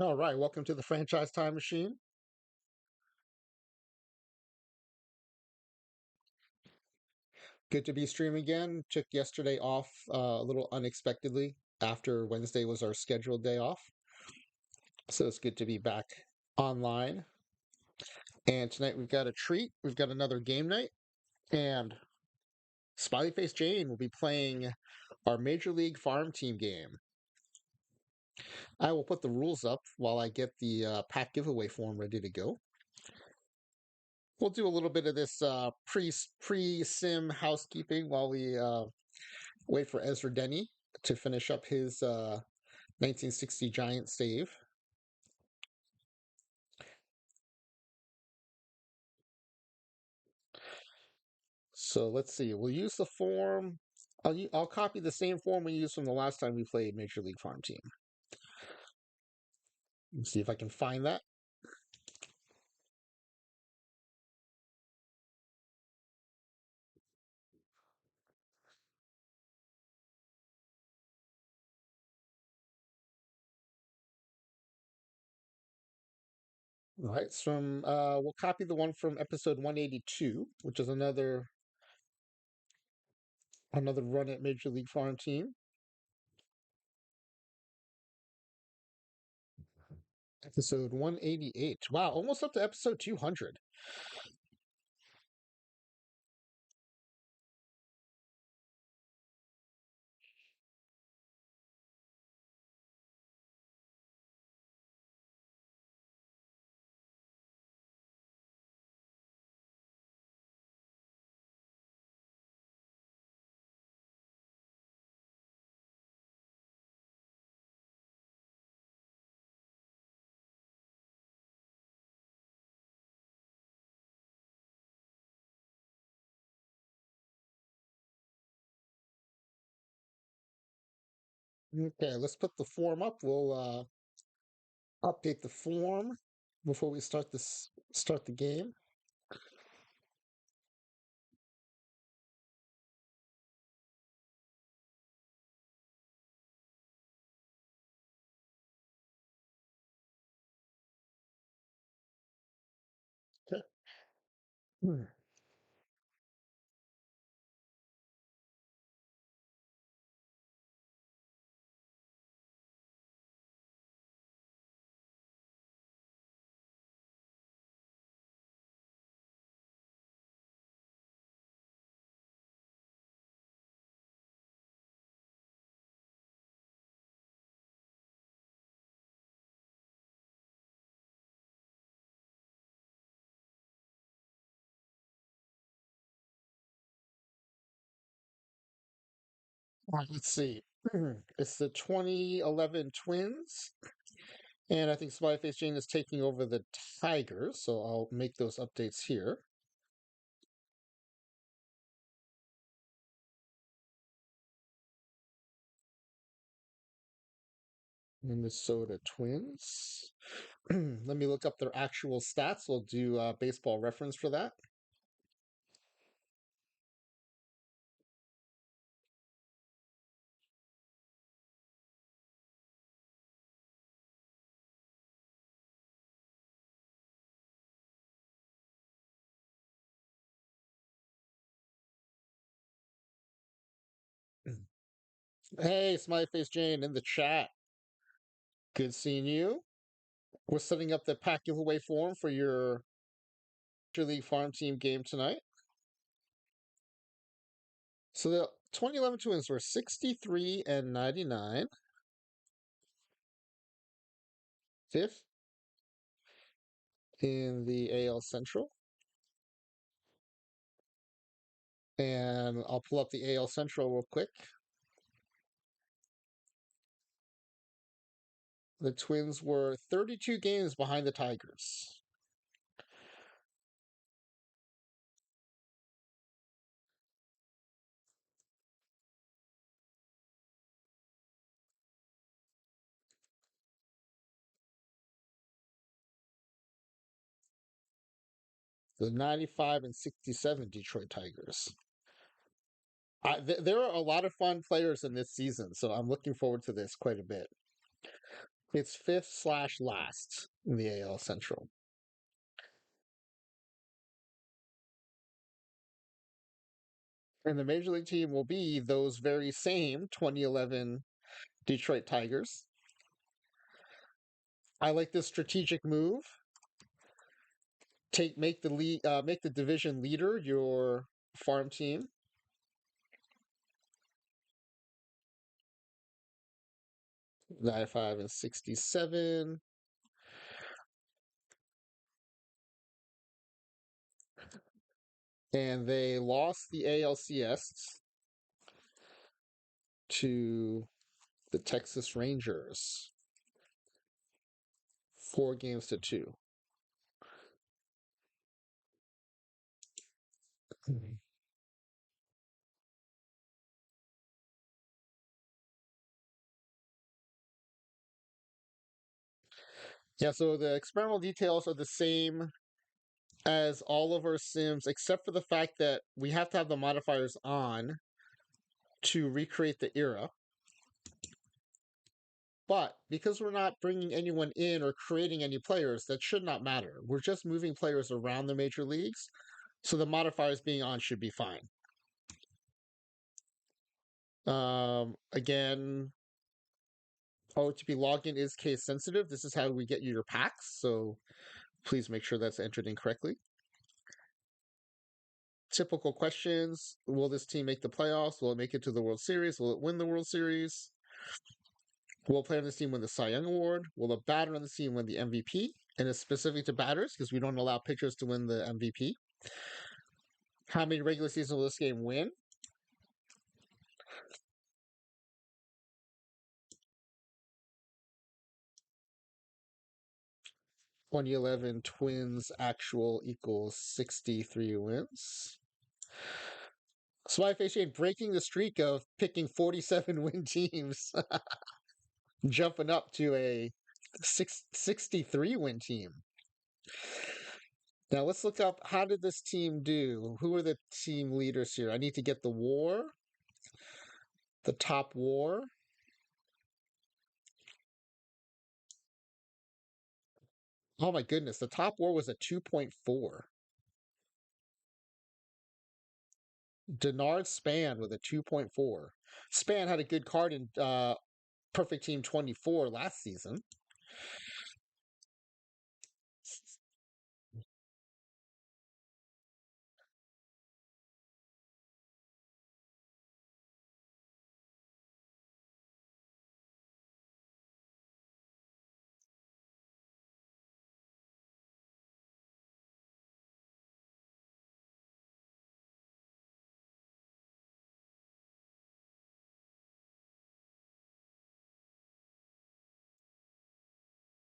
All right, welcome to the Franchise Time Machine. Good to be streaming again. Took yesterday off a little unexpectedly after Wednesday was our scheduled day off. So it's good to be back online. And tonight we've got a treat. We've got another game night. And SmileyFaceJane will be playing our Major League Farm Team game. I will put the rules up while I get the pack giveaway form ready to go. We'll do a little bit of this pre-sim housekeeping while we wait for Ezra Denny to finish up his 1960 Giant save. So let's see. We'll use the form. I'll copy the same form we used from the last time we played Major League Farm Team. Let's see if I can find that. All right, it's from we'll copy the one from episode 182, which is another run at Major League Farm Team. Episode 188. Wow, almost up to episode 200. Okay, let's put the form up. We'll update the form before we start the game. Okay. Hmm. Let's see. It's the 2011 Twins, and I think Smileyface Jane is taking over the Tigers, so I'll make those updates here. Minnesota Twins. Let me look up their actual stats. We'll do baseball reference for that. Hey, Smileyface Jane in the chat. Good seeing you. We're setting up the pack giveaway form for your Major League Farm Team game tonight. So the 2011 Twins were 63 and 99. Fifth in the AL Central. And I'll pull up the AL Central real quick. The Twins were 32 games behind the Tigers. The 95 and 67 Detroit Tigers. There are a lot of fun players in this season, so I'm looking forward to this quite a bit. It's fifth slash last in the AL Central. And the major league team will be those very same 2011 Detroit Tigers. I like this strategic move. Make the lead, make the division leader your farm team. 95 and 67. And they lost the ALCS to the Texas Rangers, 4 games to 2. Yeah, so the experimental details are the same as all of our sims, except for the fact that we have to have the modifiers on to recreate the era. But because we're not bringing anyone in or creating any players, that should not matter. We're just moving players around the major leagues, so the modifiers being on should be fine. Again, OOTP login is case sensitive. This is how we get you your packs, so please make sure that's entered in correctly. Typical questions: will this team make the playoffs? Will it make it to the World Series? Will it win the World Series? Will a player on this team win the Cy Young Award? Will a batter on this team win the MVP? And it's specific to batters because we don't allow pitchers to win the MVP. How many regular seasons will this game win? (2011) Twins actual equals 63 wins. SmileyFaceJane breaking the streak of picking 47 win teams, jumping up to a 63 win team. Now let's look up, how did this team do? Who are the team leaders here? I need to get the WAR, the top WAR. Oh my goodness, the top WAR was a 2.4. Denard Span with a 2.4. Span had a good card in Perfect Team 24 last season.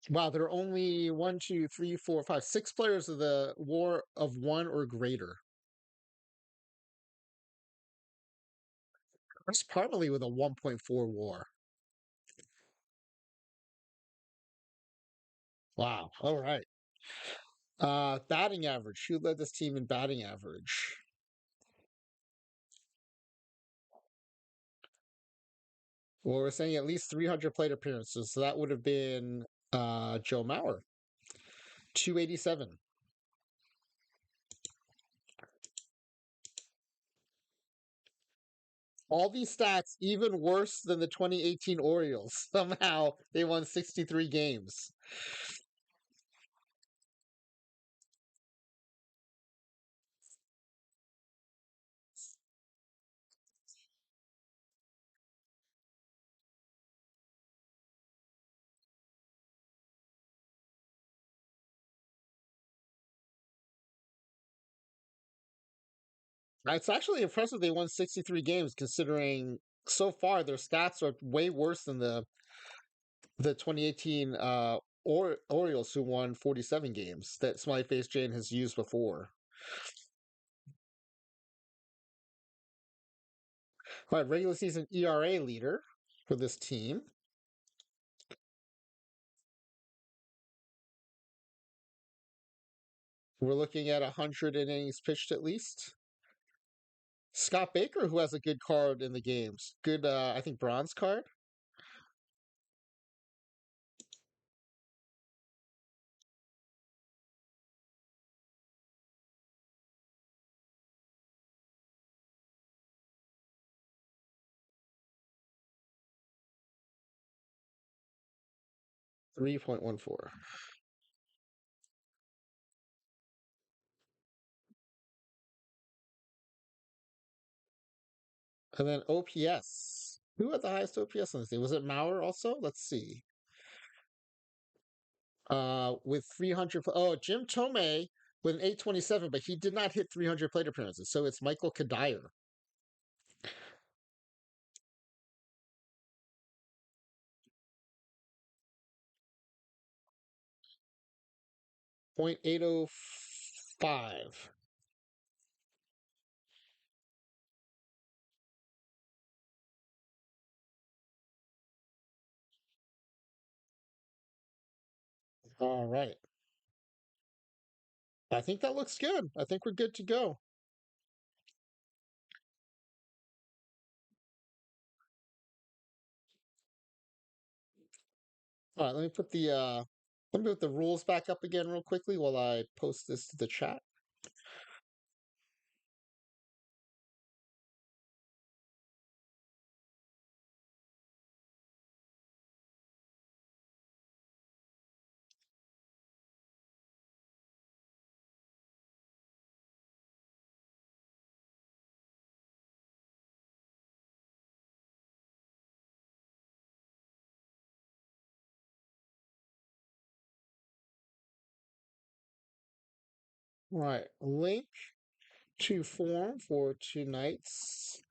Wow, there are only 6 players of the WAR of 1 or greater. Chris Parmalee with a 1.4 WAR. Wow. All right. Batting average. Who led this team in batting average? Well, we're saying at least 300 plate appearances, so that would have been Joe Mauer, 287. All these stats even worse than the 2018 Orioles. Somehow they won 63 games. It's actually impressive they won 63 games considering so far their stats are way worse than the 2018 Orioles, who won 47 games, that SmileyFaceJane has used before. All right, regular season ERA leader for this team. We're looking at 100 innings pitched at least. Scott Baker, who has a good card in the games. Good, I think, bronze card. 3.14. And then OPS. Who had the highest OPS on this team? Was it Maurer also? Let's see. With 300. Oh, Jim Tomei with an 827, but he did not hit 300 plate appearances. So it's Michael Kadire. 0.805. All right. I think that looks good. I think we're good to go. All right, let me put the rules back up again real quickly while I post this to the chat. All right, link to form for tonight's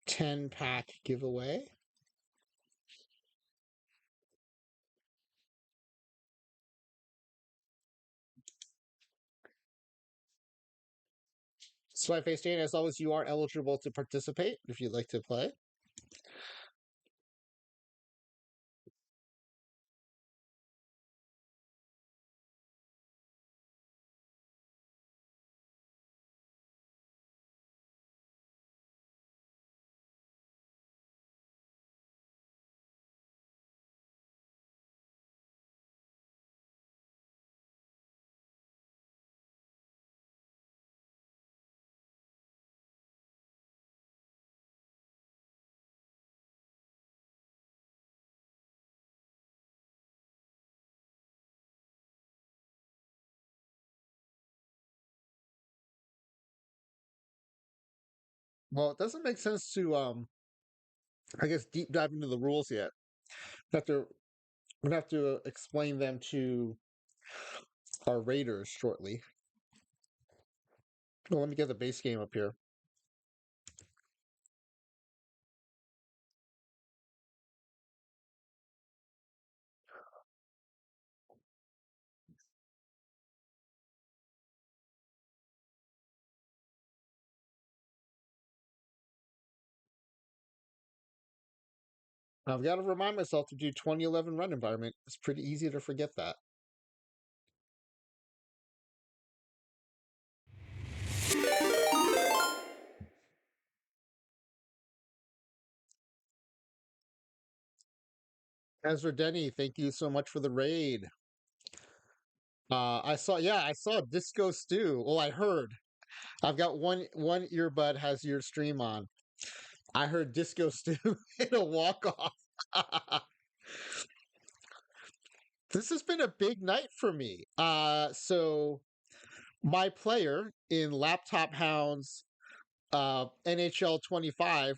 10-pack giveaway. SmileyFaceJane, as always, you are eligible to participate if you'd like to play. Well, it doesn't make sense to I guess deep dive into the rules yet. Have to we're gonna have to explain them to our raiders shortly. Well, let me get the base game up here. I've got to remind myself to do 2011 run environment. It's pretty easy to forget that. Ezra Denny, thank you so much for the raid. I saw Disco Stew. Well, I heard. I've got one earbud has your stream on. I heard Disco Stew in a walk off. This has been a big night for me. So my player in Laptop Hounds NHL 25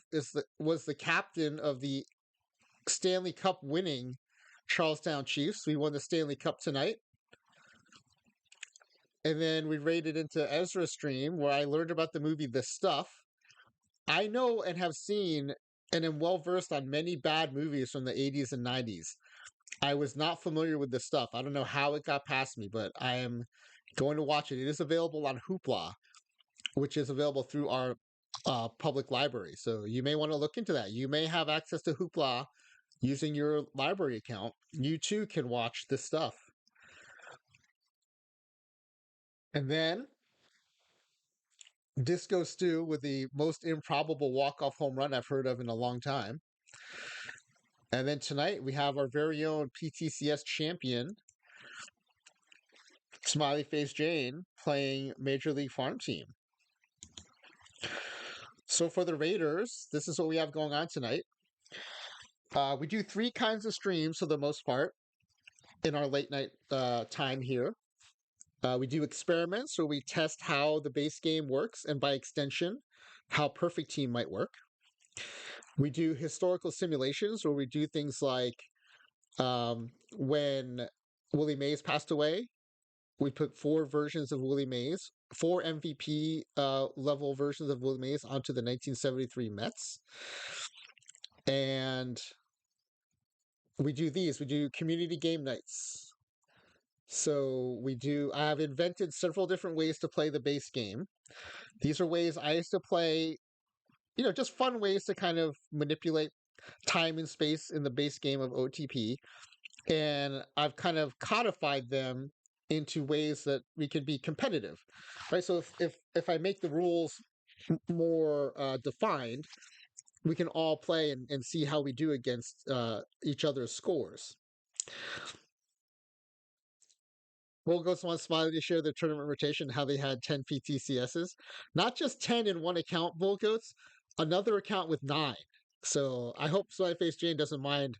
was the captain of the Stanley Cup winning Charlestown Chiefs. We won the Stanley Cup tonight. And then we raided into Ezra's stream where I learned about the movie The Stuff. I know and have seen and am well versed on many bad movies from the 80s and 90s. I was not familiar with this stuff. I don't know how it got past me, but I am going to watch it. It is available on Hoopla, which is available through our public library. So you may want to look into that. You may have access to Hoopla using your library account. You too can watch this stuff. And then Disco Stew with the most improbable walk-off home run I've heard of in a long time. And then tonight we have our very own PTCS champion, SmileyFaceJane, playing Major League Farm Team. So for the Raiders, this is what we have going on tonight. We do three kinds of streams for the most part. in our late night time here. We do experiments where we test how the base game works and by extension, how Perfect Team might work. We do historical simulations where we do things like when Willie Mays passed away, we put four versions of Willie Mays, four MVP level versions of Willie Mays onto the 1973 Mets. And we do these. We do community game nights. So I have invented several different ways to play the base game. These are ways I used to play, just fun ways to kind of manipulate time and space in the base game of OTP. And I've kind of codified them into ways that we can be competitive, right? So if I make the rules more defined, we can all play and see how we do against each other's scores. Volgos wants Smiley to share their tournament rotation, how they had 10 PTCSs. Not just 10 in one account, Volgos, another account with 9. So I hope SmileyFaceJane doesn't mind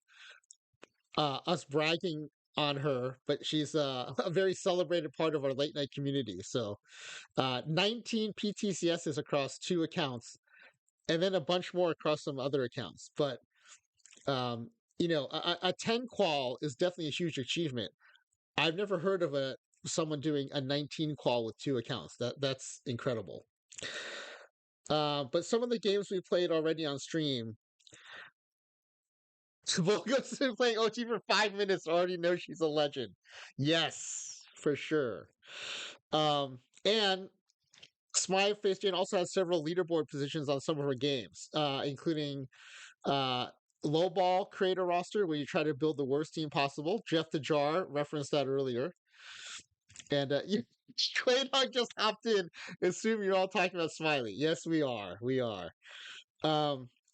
us bragging on her, but she's a very celebrated part of our late night community. So 19 PTCSs across 2 accounts, and then a bunch more across some other accounts. But a 10 qual is definitely a huge achievement. I've never heard of someone doing a 19 qual with 2 accounts. That's incredible. But some of the games we played already on stream, Volga's been playing OT for 5 minutes. Already know she's a legend. Yes, for sure. And SmileyFaceJane also has several leaderboard positions on some of her games, including Lowball Creator Roster, where you try to build the worst team possible. Jeff the Jar referenced that earlier. And Clay Dog just hopped in. Assume you're all talking about Smiley. Yes, we are. We are.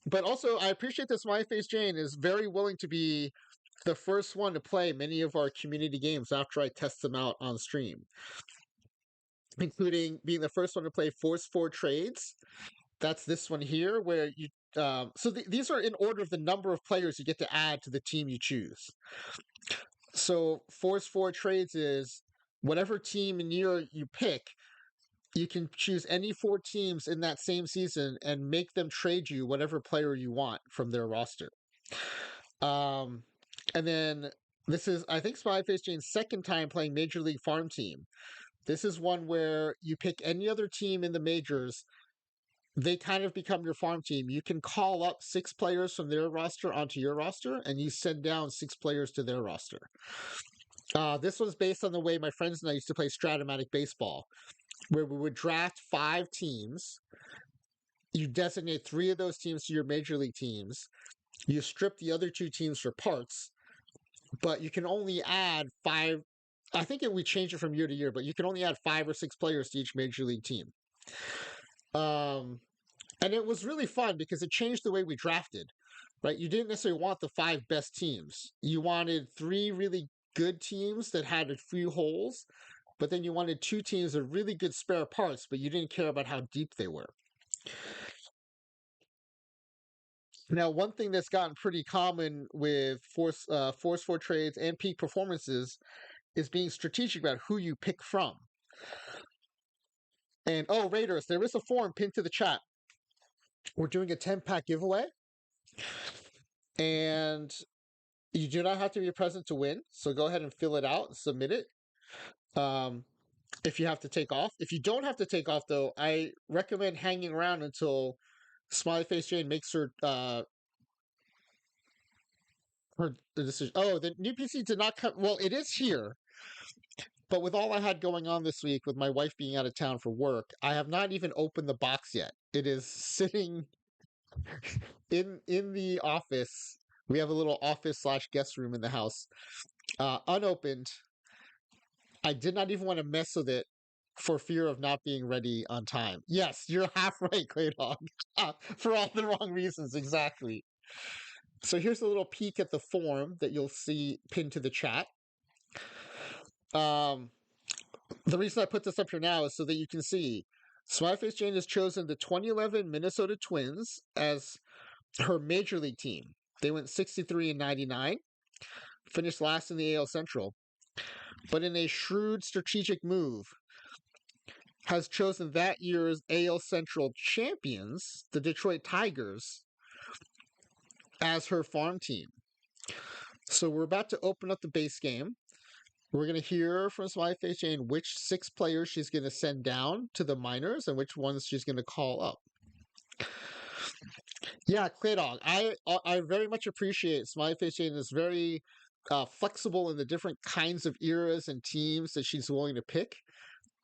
But also, I appreciate that SmileyFaceJane is very willing to be the first one to play many of our community games after I test them out on stream, including being the first one to play Force 4 Trades. That's this one here, where you. These are in order of the number of players you get to add to the team you choose. So Force 4 Trades is whatever team and year you pick, you can choose any 4 teams in that same season and make them trade you whatever player you want from their roster. And then this is, I think, SmileyFaceJane's second time playing Major League Farm Team. This is one where you pick any other team in the majors. They kind of become your farm team. You can call up 6 players from their roster onto your roster, and you send down 6 players to their roster. This was based on the way my friends and I used to play Stratomatic Baseball, where we would draft 5 teams. You designate 3 of those teams to your major league teams. You strip the other 2 teams for parts, but you can only add 5. I think we change it from year to year, but you can only add 5 or 6 players to each major league team. And it was really fun because it changed the way we drafted, right? You didn't necessarily want the 5 best teams. You wanted 3 really good teams that had a few holes, but then you wanted 2 teams with really good spare parts, but you didn't care about how deep they were. Now, one thing that's gotten pretty common with Force 4 Trades and Peak Performances is being strategic about who you pick from. And, Raiders, there is a form pinned to the chat. We're doing a 10-pack giveaway. And you do not have to be present to win. So go ahead and fill it out and submit it. If you have to take off. If you don't have to take off, though, I recommend hanging around until SmileyFaceJane makes her decision. Oh, the new PC did not come. Well, it is here. But with all I had going on this week, with my wife being out of town for work, I have not even opened the box yet. It is sitting in the office. We have a little office / guest room in the house, unopened. I did not even want to mess with it for fear of not being ready on time. Yes, you're half right, Clay Dog. For all the wrong reasons, exactly. So here's a little peek at the form that you'll see pinned to the chat. The reason I put this up here now is so that you can see SmileyFaceJane has chosen the 2011 Minnesota Twins as her major league team. They went 63-99. finished last in the AL Central, but in a shrewd strategic move, has chosen that year's AL Central champions, the Detroit Tigers, as her farm team. So we're about to open up the base game. We're going to hear from SmileyFaceJane which 6 players she's going to send down to the minors and which ones she's going to call up. Yeah, Clay Dog. I very much appreciate SmileyFaceJane is very flexible in the different kinds of eras and teams that she's willing to pick.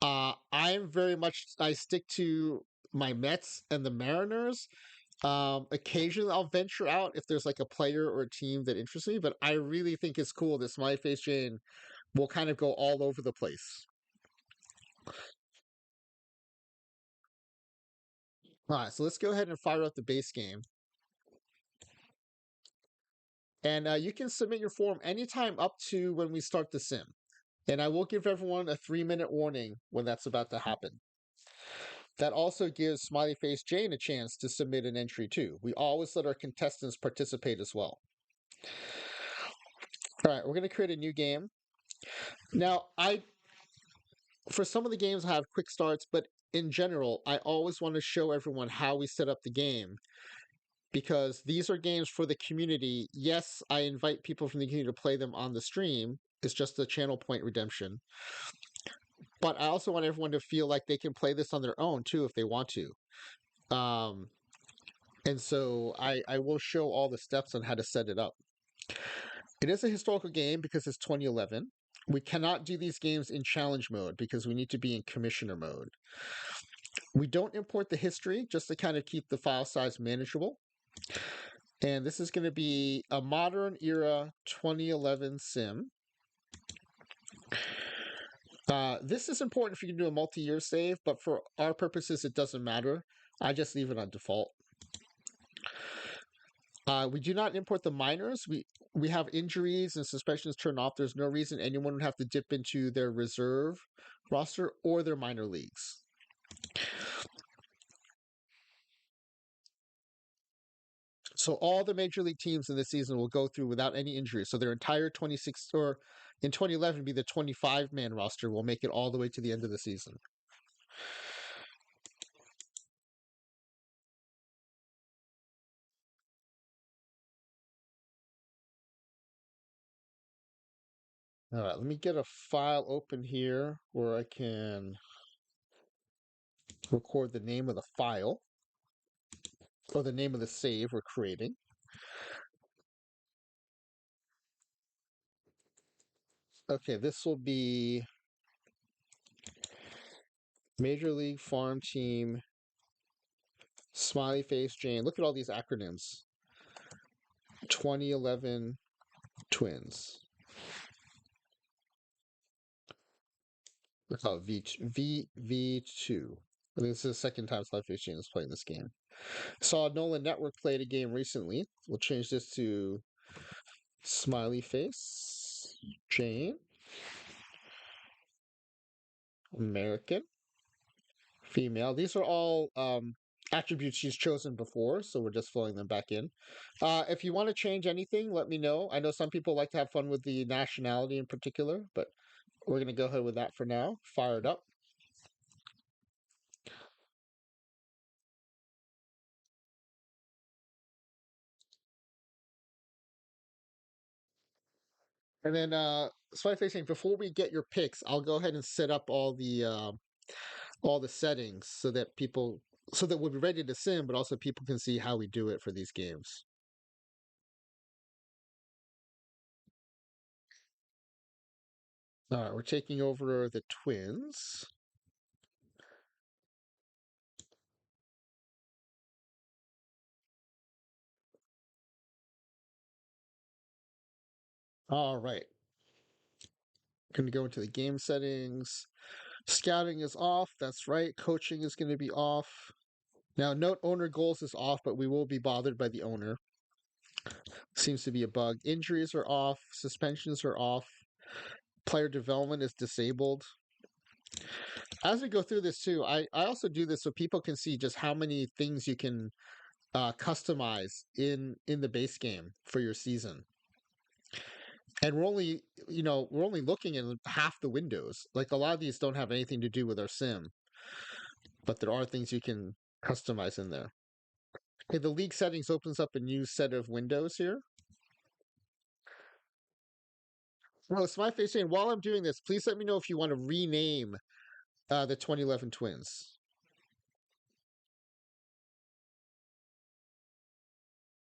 I'm very much I stick to my Mets and the Mariners. Occasionally I'll venture out if there's like a player or a team that interests me, but I really think it's cool that SmileyFaceJane will kind of go all over the place. All right, so let's go ahead and fire up the base game. And you can submit your form anytime up to when we start the sim. And I will give everyone a 3-minute warning when that's about to happen. That also gives SmileyFaceJane a chance to submit an entry too. We always let our contestants participate as well. All right, we're going to create a new game. Now, for some of the games I have quick starts, but in general, I always want to show everyone how we set up the game because these are games for the community. Yes, I invite people from the community to play them on the stream. It's just a channel point redemption. But I also want everyone to feel like they can play this on their own too if they want to. And so I will show all the steps on how to set it up. It is a historical game because it's 2011. We cannot do these games in challenge mode because we need to be in commissioner mode. We don't import the history just to kind of keep the file size manageable. And this is going to be a modern era 2011 sim. This is important if you can do a multi-year save, but for our purposes, it doesn't matter. I just leave it on default. We do not import the minors. We have injuries and suspensions turned off. There's no reason anyone would have to dip into their reserve roster or their minor leagues. So all the major league teams in this season will go through without any injuries. So their entire 26 or in 2011 be the 25-man roster will make it all the way to the end of the season. All right, let me get a file open here where I can record the name of the file or the name of the save we're creating. Okay, this will be Major League Farm Team SmileyFaceJane. Look at all these acronyms. 2011 Twins. Let's call it V2. I think this is the second time SmileyFaceJane is playing this game. Saw Nolan Network played a game recently. We'll change this to SmileyFaceJane. American. Female. These are all attributes she's chosen before, so we're just filling them back in. If you want to change anything, let me know. I know some people like to have fun with the nationality in particular, but we're going to go ahead with that for now. Fire it up. And then, SmileyFaceJane, before we get your picks, I'll go ahead and set up all the settings so that we'll be ready to sim, but also people can see how we do it for these games. All right, we're taking over the Twins. All right. Going to go into the game settings. Scouting is off. That's right. Coaching is going to be off. Now, note owner goals is off, but we will be bothered by the owner. Seems to be a bug. Injuries are off. Suspensions are off. Player development is disabled. As we go through this too, I also do this so people can see just how many things you can customize in the base game for your season. And we're only looking in half the windows. Like a lot of these don't have anything to do with our sim, but there are things you can customize in there. Okay, the league settings opens up a new set of windows here. Well, it's my face saying, while I'm doing this, please let me know if you want to rename the 2011 Twins.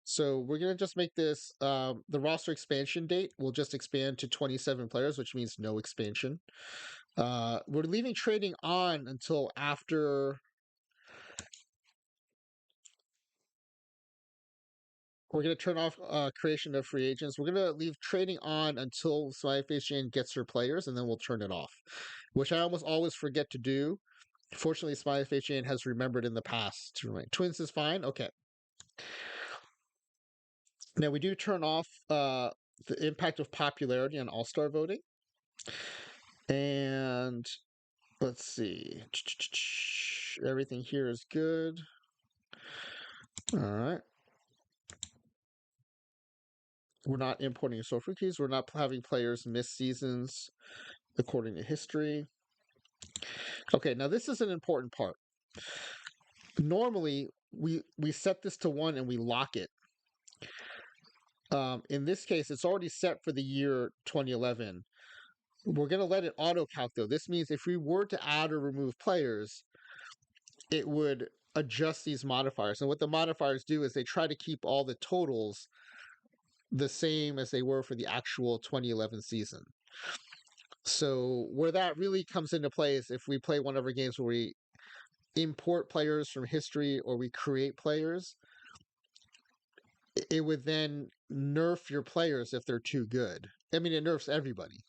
So we're going to just make this the roster expansion date will just expand to 27 players, which means no expansion. We're leaving trading on until after. We're going to turn off creation of free agents. We're going to leave trading on until SmileyFaceJane gets her players, and then we'll turn it off, which I almost always forget to do. Fortunately, SmileyFaceJane has remembered in the past to remind. Twins is fine. Okay. Now we do turn off the impact of popularity on All-Star voting. And let's see. Everything here is good. All right. We're not importing source rookies. We're not having players miss seasons according to history. Okay, now this is an important part. Normally, we set this to 1 and we lock it. In this case, it's already set for the year 2011. We're going to let it auto calc though. This means if we were to add or remove players, it would adjust these modifiers. And what the modifiers do is they try to keep all the totals the same as they were for the actual 2011 season. So where that really comes into play is if we play one of our games where we import players from history or we create players, it would then nerf your players if they're too good. I mean, it nerfs everybody,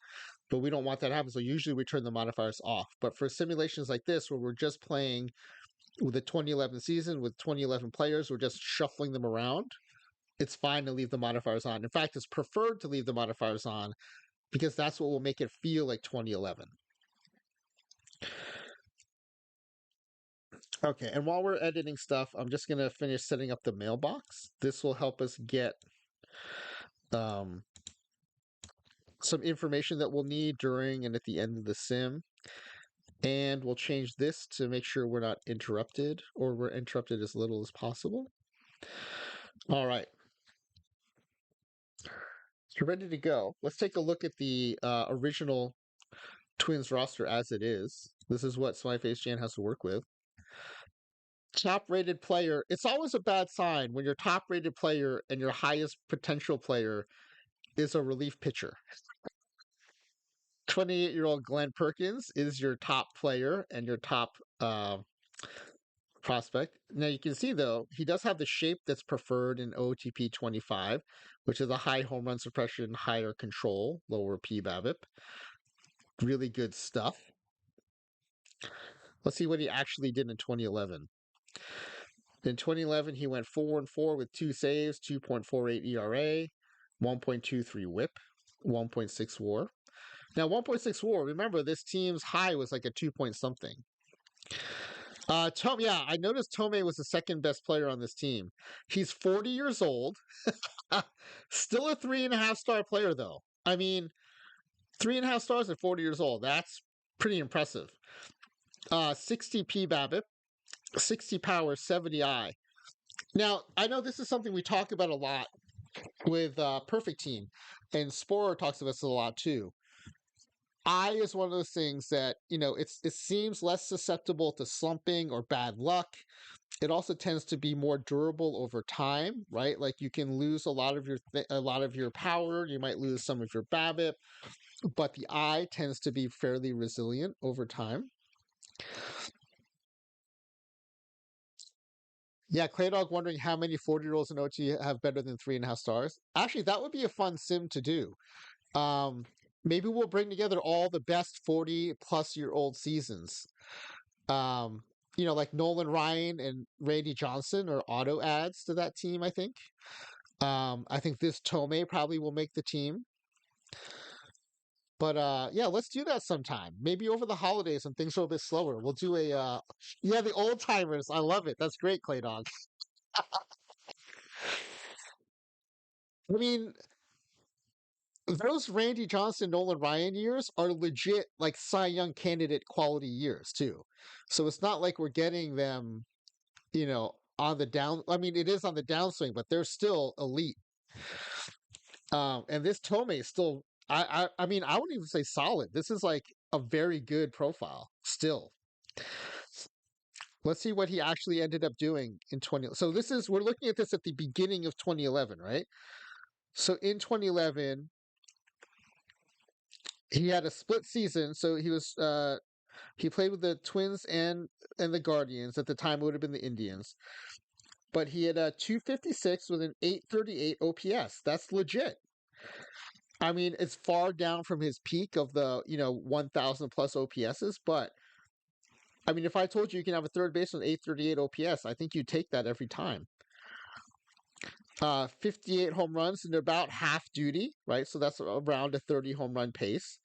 but we don't want that to happen. So usually we turn the modifiers off. But for simulations like this, where we're just playing with the 2011 season with 2011 players, we're just shuffling them around. It's fine to leave the modifiers on. In fact, it's preferred to leave the modifiers on because that's what will make it feel like 2011. Okay, and while we're editing stuff, I'm just going to finish setting up the mailbox. This will help us get um, some information that we'll need during and at the end of the sim. And we'll change this to make sure we're not interrupted or we're interrupted as little as possible. All right. So you're ready to go. Let's take a look at the original Twins roster as it is. This is what SmileyFaceJane has to work with. Top rated player. It's always a bad sign when your top rated player and your highest potential player is a relief pitcher. 28-year-old Glenn Perkins is your top player and your top prospect. Now you can see though, he does have the shape that's preferred in OOTP 25, which is a high home run suppression, higher control, lower PBABIP. Really good stuff. Let's see what he actually did in 2011. In 2011, he went 4-4 with 2 saves, 2.48 ERA, 1.23 WHIP, 1.6 WAR. Now, 1.6 WAR. Remember, this team's high was like a 2 point something. Yeah, I noticed Tomei was the second best player on this team. He's 40 years old, still a 3.5 star player though. I mean, 3.5 stars at 40 years old. That's pretty impressive. 60 PBABIP, 60 power, 70 I. Now, I know this is something we talk about a lot with Perfect Team, and Sporer talks about this a lot too. I is one of those things that, it seems less susceptible to slumping or bad luck. It also tends to be more durable over time, right? Like you can lose a lot of your power, you might lose some of your BABIP, but the eye tends to be fairly resilient over time. Yeah, Claydog wondering how many 40-year-olds in OT have better than 3.5 stars. Actually, that would be a fun sim to do. Maybe we'll bring together all the best 40-plus-year-old seasons. Like Nolan Ryan and Randy Johnson are auto adds to that team, I think. I think this Tomei probably will make the team. But yeah, let's do that sometime. Maybe over the holidays when things are a bit slower. We'll do the old timers. I love it. That's great, Claydog. I mean, those Randy Johnson, Nolan Ryan years are legit like Cy Young candidate quality years too. So it's not like we're getting them, on the down. I mean, it is on the downswing, but they're still elite. And this Tome is still. I mean, I wouldn't even say solid. This is like a very good profile still. Let's see what he actually ended up doing in 20. So we're looking at this at the beginning of 2011, right? So in 2011, he had a split season. So he played with the Twins and the Guardians. At the time, it would have been the Indians. But he had a 256 with an 838 OPS. That's legit. I mean, it's far down from his peak of the 1,000 plus OPSs, but I mean, if I told you can have a third baseman with 838 OPS, I think you'd take that every time. 58 home runs and about half duty, right? So that's around a 30 home run pace.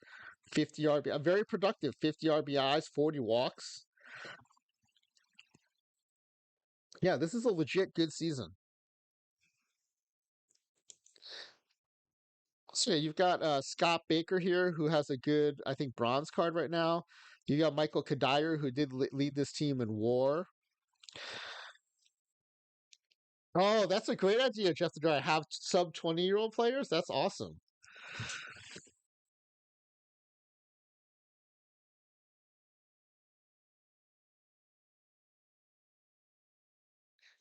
50 RBI, very productive. 50 RBIs, 40 walks. Yeah, this is a legit good season. So yeah, you've got Scott Baker here, who has a good, I think, bronze card right now. You got Michael Kadire, who did lead this team in WAR. Oh, that's a great idea, Jeff. To have sub 20-year-old players. That's awesome.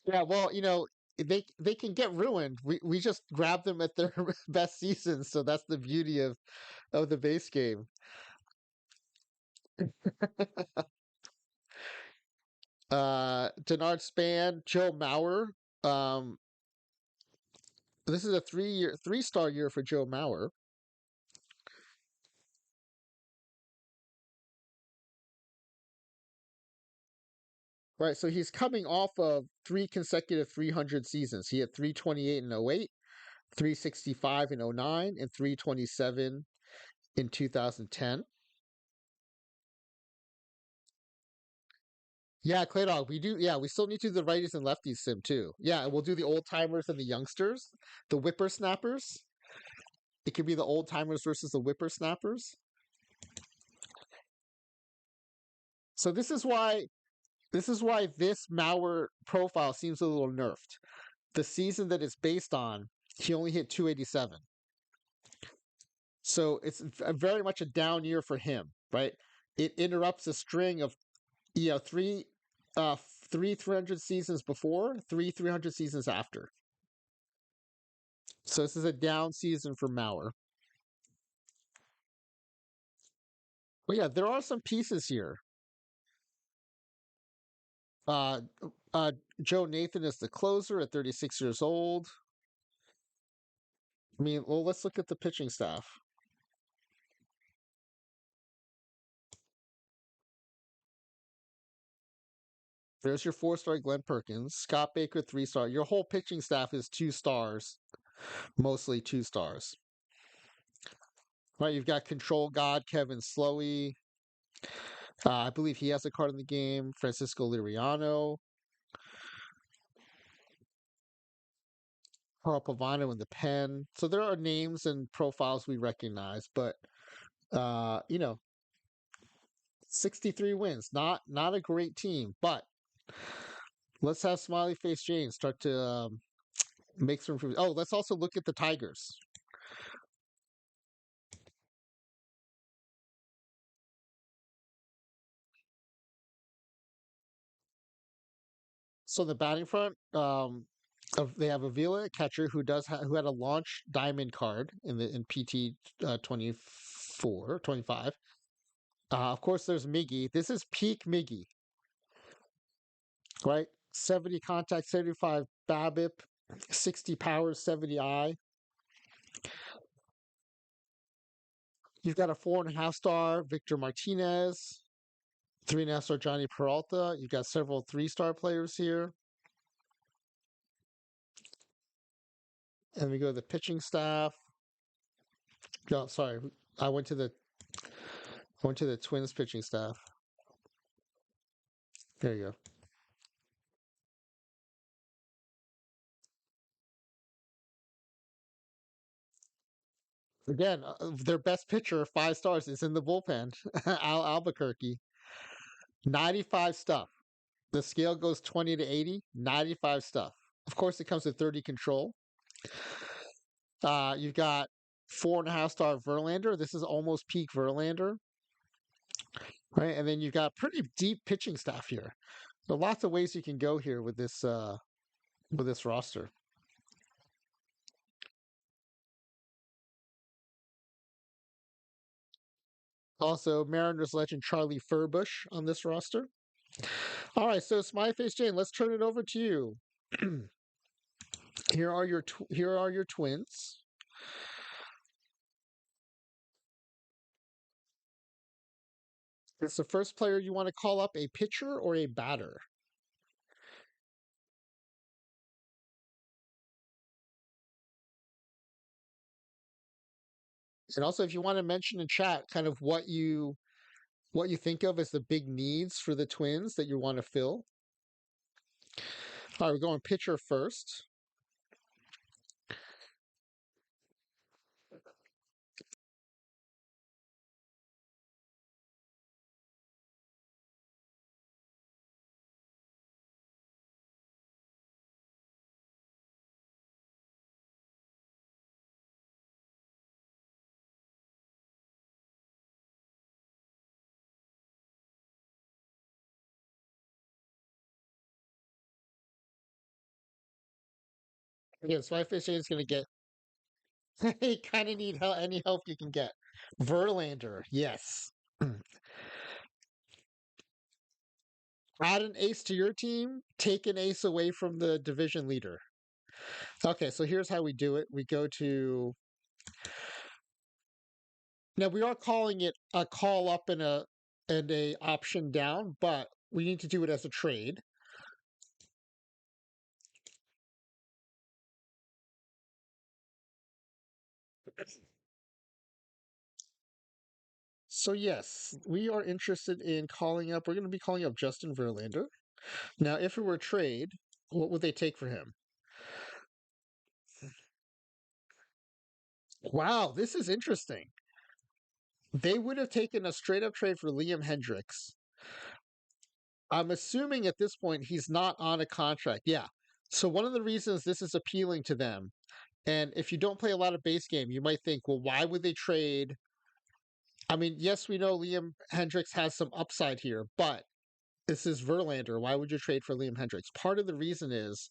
Yeah, well, they can get ruined. We just grab them at their best seasons, so that's the beauty of the base game. Denard Span, Joe Mauer. Um, this is a 3-star year for Joe Mauer. Right, so he's coming off of three consecutive 300 seasons. He had 328 in 08, 365 in 09, and 327 in 2010. Yeah, Clay Dog, we do. Yeah, we still need to do the righties and lefties sim too. Yeah, and we'll do the old timers and the youngsters, the whippersnappers. It could be the old timers versus the whippersnappers. So this is why this Mauer profile seems a little nerfed. The season that it's based on, he only hit 287. So it's very much a down year for him, right? It interrupts a string of three uh 300 seasons before, 300 seasons after. So this is a down season for Mauer. But yeah, there are some pieces here. Uh uh Joe Nathan is the closer at 36 years old. I mean, well, let's look at the pitching staff. There's your 4-star Glenn Perkins, Scott Baker 3-star. Your whole pitching staff is 2 stars, mostly 2 stars. Right, you've got Control God Kevin Slowey. I believe he has a card in the game. Francisco Liriano, Carl Pavano in the pen. So there are names and profiles we recognize, but 63 wins. Not a great team, but let's have SmileyFaceJane start to make some improvements. Oh, let's also look at the Tigers. So the batting front, they have Avila, catcher who had a launch diamond card in PT 24, 25. Of course, there's Miggy. This is peak Miggy, right? 70 contact, 75 BABIP, 60 power, 70 I. You've got a 4.5-star Victor Martinez, 3.5-star Johnny Peralta. You've got several 3-star players here. And we go to the pitching staff. No, sorry, I went to the Twins pitching staff. There you go. Again, their best pitcher, 5 stars, is in the bullpen. Al Albuquerque, 95 stuff. The scale goes 20 to 80, 95 stuff. Of course, it comes with 30 control. You've got 4.5 star Verlander. This is almost peak Verlander, right? And then you've got pretty deep pitching staff here. So lots of ways you can go here with this roster. Also, Mariners legend Charlie Furbush on this roster. All right, so SmileyFaceJane, let's turn it over to you. Here are your twins. Is the first player you want to call up a pitcher or a batter? And also, if you want to mention in chat kind of what you think of as the big needs for the Twins that you want to fill. All right, we're going pitcher first. Again, SmileyFaceJane is going to get. You kind of need help, any help you can get. Verlander, yes. Add an ace to your team, take an ace away from the division leader. Okay, so here's how we do it. We go to now we are calling it a call up and a option down, but we need to do it as a trade. So yes, we are interested in calling up. We're going to be calling up Justin Verlander. Now, if it were a trade, what would they take for him? Wow, this is interesting. They would have taken a straight up trade for Liam Hendricks. I'm assuming at this point he's not on a contract. Yeah. So one of the reasons this is appealing to them, and if you don't play a lot of base game, you might think, well, why would they trade? I mean, yes, we know Liam Hendricks has some upside here, but this is Verlander. Why would you trade for Liam Hendricks? Part of the reason is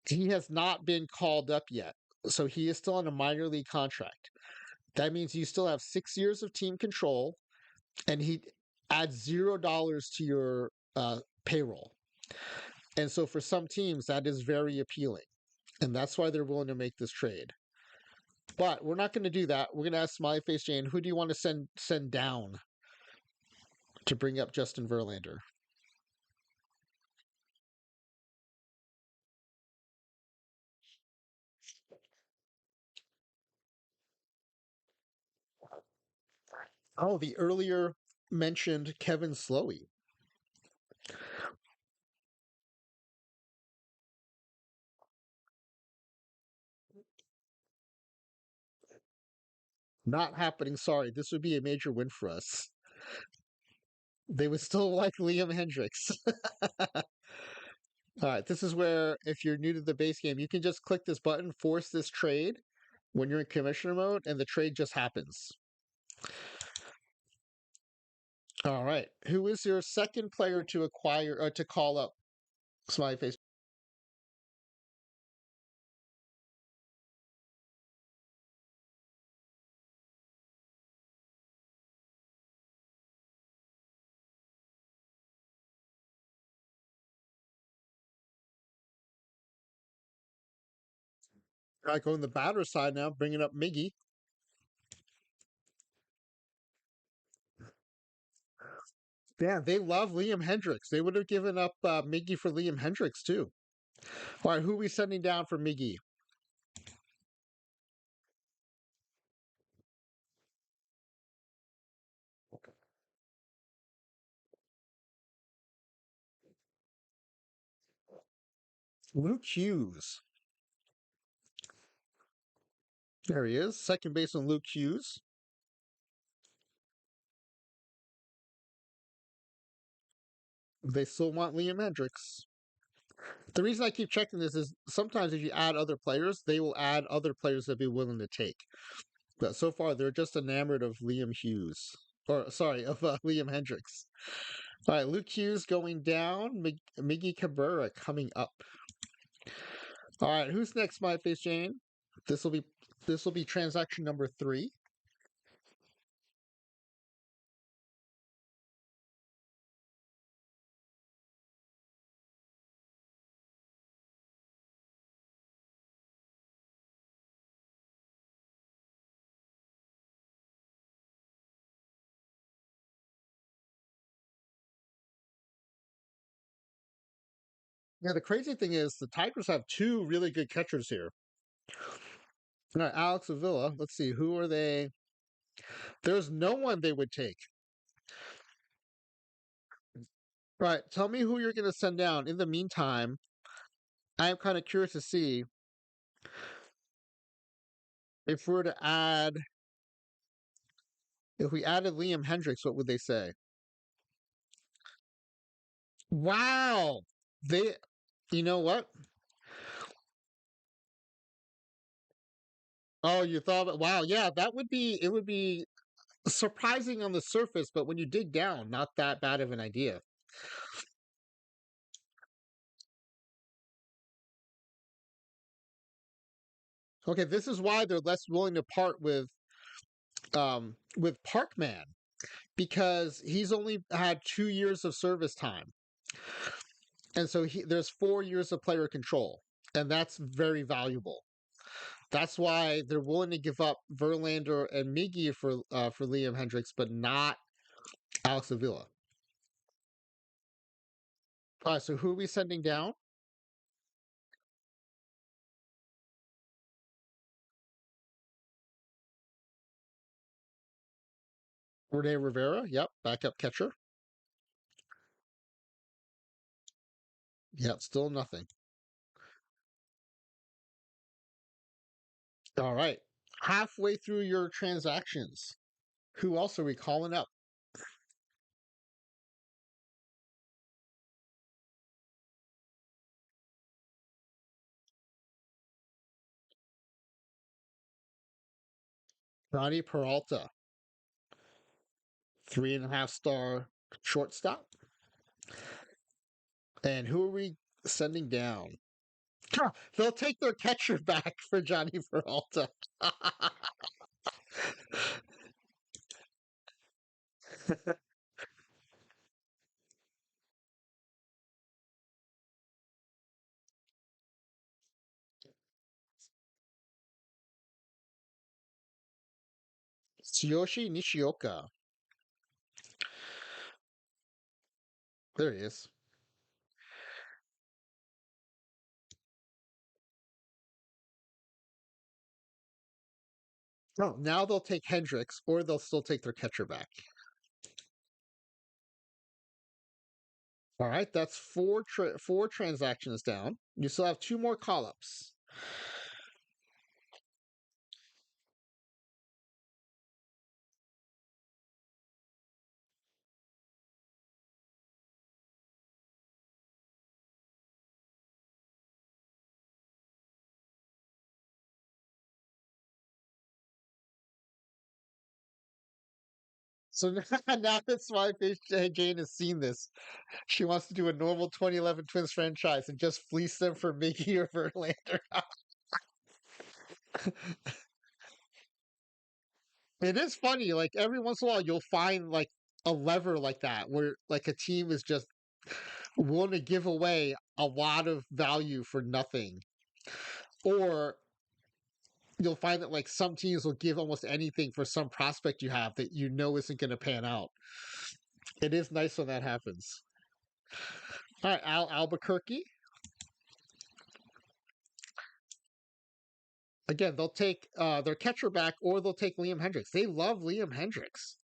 he has not been called up yet. So he is still on a minor league contract. That means you still have 6 years of team control, and he adds $0 to your payroll. And so for some teams, that is very appealing. And that's why they're willing to make this trade. But we're not going to do that. We're going to ask SmileyFaceJane, who do you want to send down to bring up Justin Verlander? Oh, the earlier mentioned Kevin Slowey. Not happening. Sorry. This would be a major win for us. They would still like Liam Hendricks. All right. This is where, if you're new to the base game, you can just click this button, force this trade when you're in commissioner mode, and the trade just happens. All right. Who is your second player to acquire or to call up? Smiley face. All right, going the batter side now, bringing up Miggy. Yeah, they love Liam Hendricks. They would have given up Miggy for Liam Hendricks too. All right, who are we sending down for Miggy? Luke Hughes. There he is. Second baseman Luke Hughes. They still want Liam Hendricks. The reason I keep checking this is sometimes if you add other players, they will add other players they'll be willing to take. But so far, they're just enamored of Liam Hughes. Or, sorry, of Liam Hendricks. All right, Luke Hughes going down. Miggy Cabrera coming up. All right, who's next, my face Jane? This will be transaction number 3. Yeah, the crazy thing is the Tigers have 2 really good catchers here. All right, Alex Avila. Let's see, who are they? There's no one they would take. All right, tell me who you're going to send down. In the meantime, I am kind of curious to see if we were to add, if we added Liam Hendricks, what would they say? Wow. They, you know what? Oh, you thought, wow, yeah, that would be, it would be surprising on the surface, but when you dig down, not that bad of an idea. Okay, this is why they're less willing to part with Parkman because he's only had 2 years of service time, and so there's 4 years of player control, and that's very valuable. That's why they're willing to give up Verlander and Miggy for Liam Hendricks, but not Alex Avila. All right, so who are we sending down? Rene Rivera. Yep, backup catcher. Yep, still nothing. All right, halfway through your transactions. Who else are we calling up? Ronnie Peralta, 3.5 star shortstop. And who are we sending down? They'll take their catcher back for Johnny Peralta. Tsuyoshi Nishioka. There he is. Oh, now they'll take Hendricks, or they'll still take their catcher back. All right, that's four transactions down. You still have 2 more call-ups. So now that SmileyFaceJane has seen this, she wants to do a normal 2011 Twins franchise and just fleece them for Mickey or Verlander. It is funny, like every once in a while you'll find like a lever like that where like a team is just willing to give away a lot of value for nothing. Or you'll find that like some teams will give almost anything for some prospect you have that you know isn't going to pan out. It is nice when that happens. All right, Albuquerque. Again, they'll take their catcher back or they'll take Liam Hendricks. They love Liam Hendricks.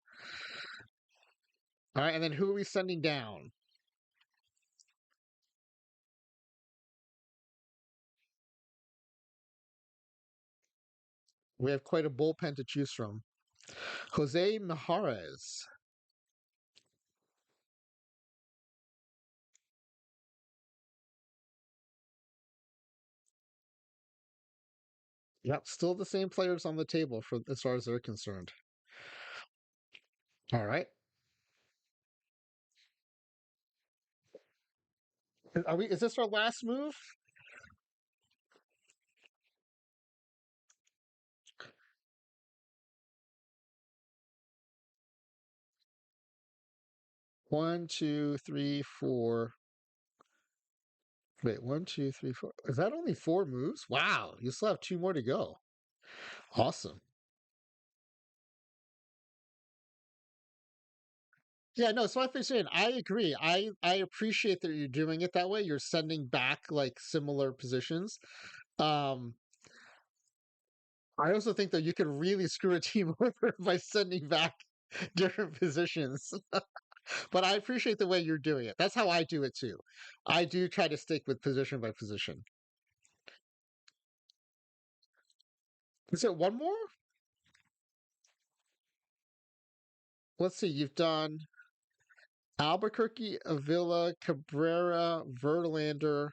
All right, and then who are we sending down? We have quite a bullpen to choose from. Jose Mijares. Yep, still the same players on the table for as far as they're concerned. All right. Are we? Is this our last move? One, two, three, four. Wait, one, two, three, four. Is that only four moves? Wow, you still have two more to go. Awesome. Yeah, no, so I'm saying I agree. I appreciate that you're doing it that way. You're sending back like similar positions. Um, I also think that you could really screw a team over by sending back different positions. But I appreciate the way you're doing it. That's how I do it too. I do try to stick with position by position. Is it one more? Let's see. You've done Albuquerque, Avila, Cabrera, Verlander.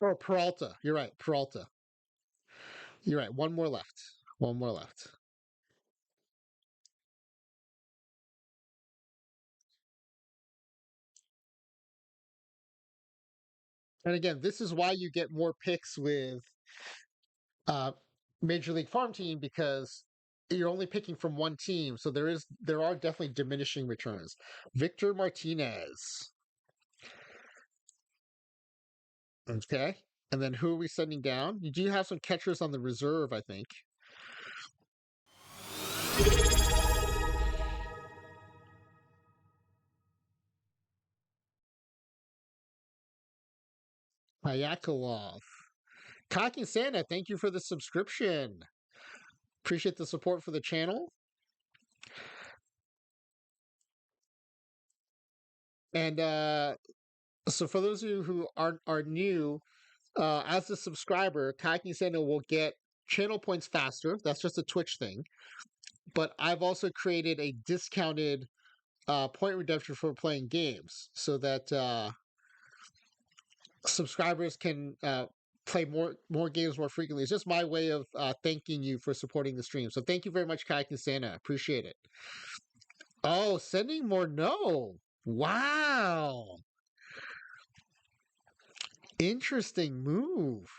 Oh, Peralta. You're right. Peralta. You're right. One more left. One more left. And again, this is why you get more picks with uh, Major League Farm Team because you're only picking from one team. So there are definitely diminishing returns. Victor Martinez. Okay. And then who are we sending down? You do have some catchers on the reserve, I think. Hayakalov. Kaki Santa, thank you for the subscription. Appreciate the support for the channel. And so for those of you who are new, as a subscriber, Kaki Santa will get channel points faster. That's just a Twitch thing. But I've also created a discounted point redemption for playing games so that subscribers can play more games more frequently. It's just my way of thanking you for supporting the stream. So thank you very much, Kayak Santa. Appreciate it. Oh, sending more no. Wow. Interesting move.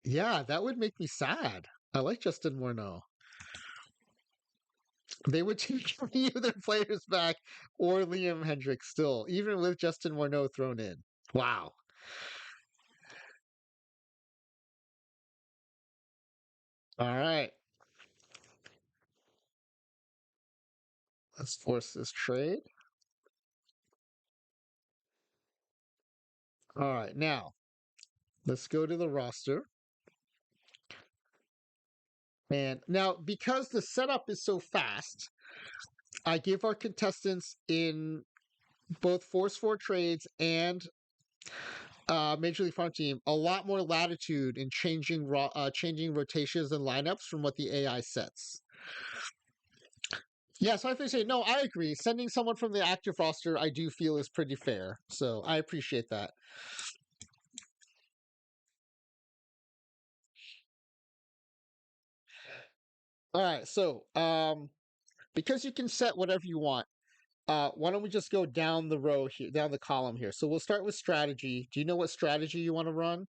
Yeah, that would make me sad. I like Justin Morneau. They would take either players back or Liam Hendricks still, even with Justin Morneau thrown in. Wow. All right. Let's force this trade. All right. Now, let's go to the roster. And now, because the setup is so fast, I give our contestants in both Force 4 trades and Major League Farm Team a lot more latitude in changing rotations and lineups from what the AI sets. Yeah, so I think say no, I agree. Sending someone from the active roster, I do feel is pretty fair. So I appreciate that. All right, so because you can set whatever you want, why don't we just go down the row here, down the column here? So we'll start with strategy. Do you know what strategy you want to run?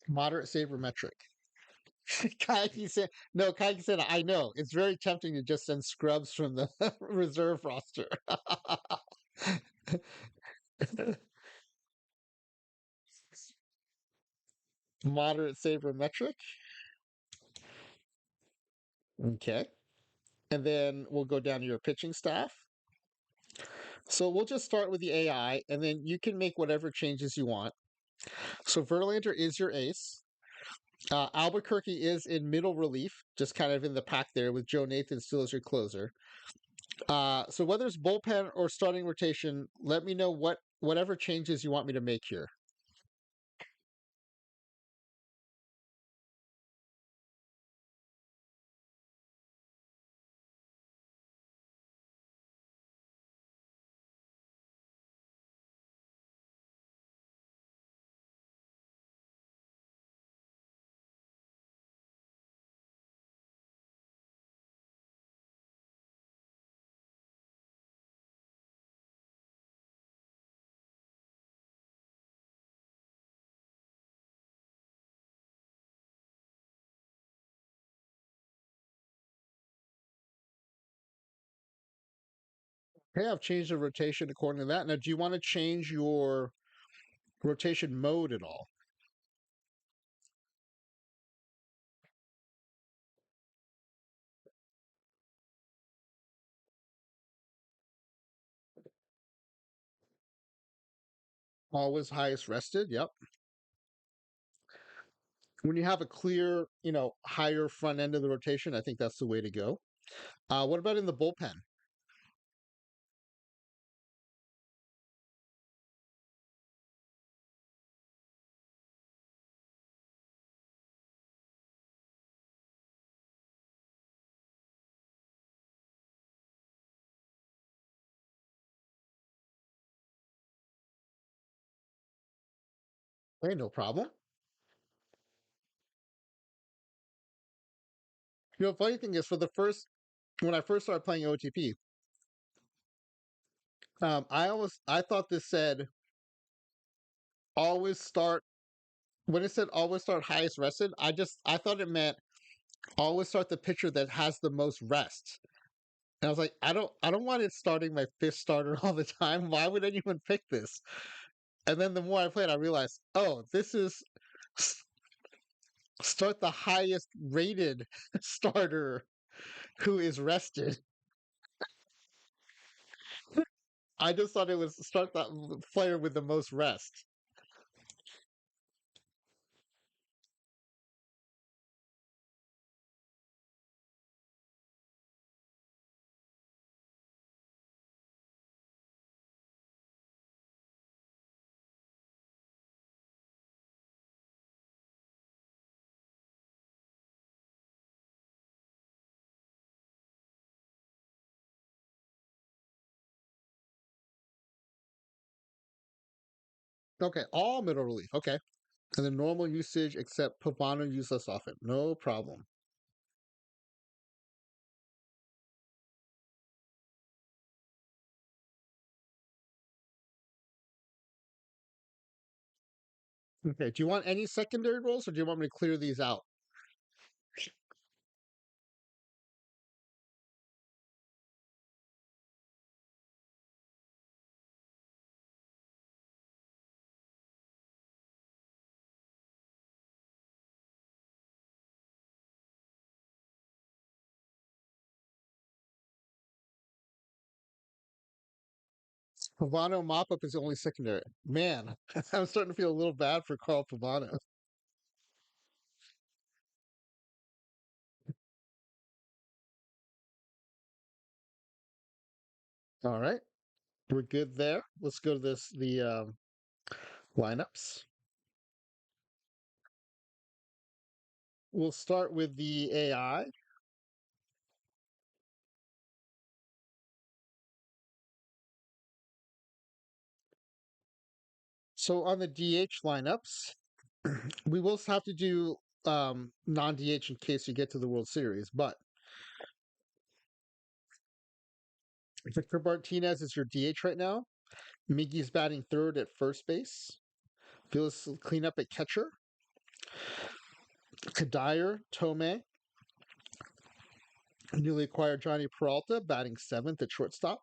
Moderate sabermetric. Kaiki said, no, Kaiki said, I know. It's very tempting to just send scrubs from the reserve roster. Moderate sabermetric. Okay. and then we'll go down to your pitching staff. So we'll just start with the AI, and then you can make whatever changes you want. So Verlander is your ace. Albuquerque is in middle relief, just kind of in the pack there, with Joe Nathan still as your closer. So whether it's bullpen or starting rotation, let me know whatever changes you want me to make here. Okay, I've changed the rotation according to that. Now, do you want to change your rotation mode at all? Always highest rested. Yep. When you have a clear, higher front end of the rotation, I think that's the way to go. What about in the bullpen? Hey, no problem. Funny thing is, when I first started playing OTP, I thought this said always start. When it said always start highest rested, I thought it meant always start the pitcher that has the most rest. And I was like, I don't want it starting my fifth starter all the time. Why would anyone pick this? And then the more I played, I realized, oh, this is start the highest rated starter who is rested. I just thought it was start that player with the most rest. Okay, all middle relief. Okay. And the normal usage except Pavano use less often. No problem. Okay. Do you want any secondary roles or do you want me to clear these out? Pavano mop up is only secondary. Man, I'm starting to feel a little bad for Carl Pavano. All right. We're good there. Let's go to the lineups. We'll start with the AI. So on the DH lineups, we will have to do non DH in case you get to the World Series. But Victor Martinez is your DH right now. Miggy's batting third at first base. Phyllis clean up at catcher. Kadir, Tome, newly acquired Johnny Peralta batting seventh at shortstop.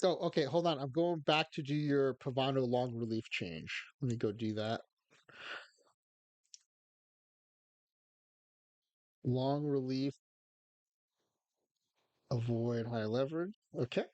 Oh, okay. Hold on. I'm going back to do your Pavano long relief change. Let me go do that. Long relief, avoid high leverage. Okay.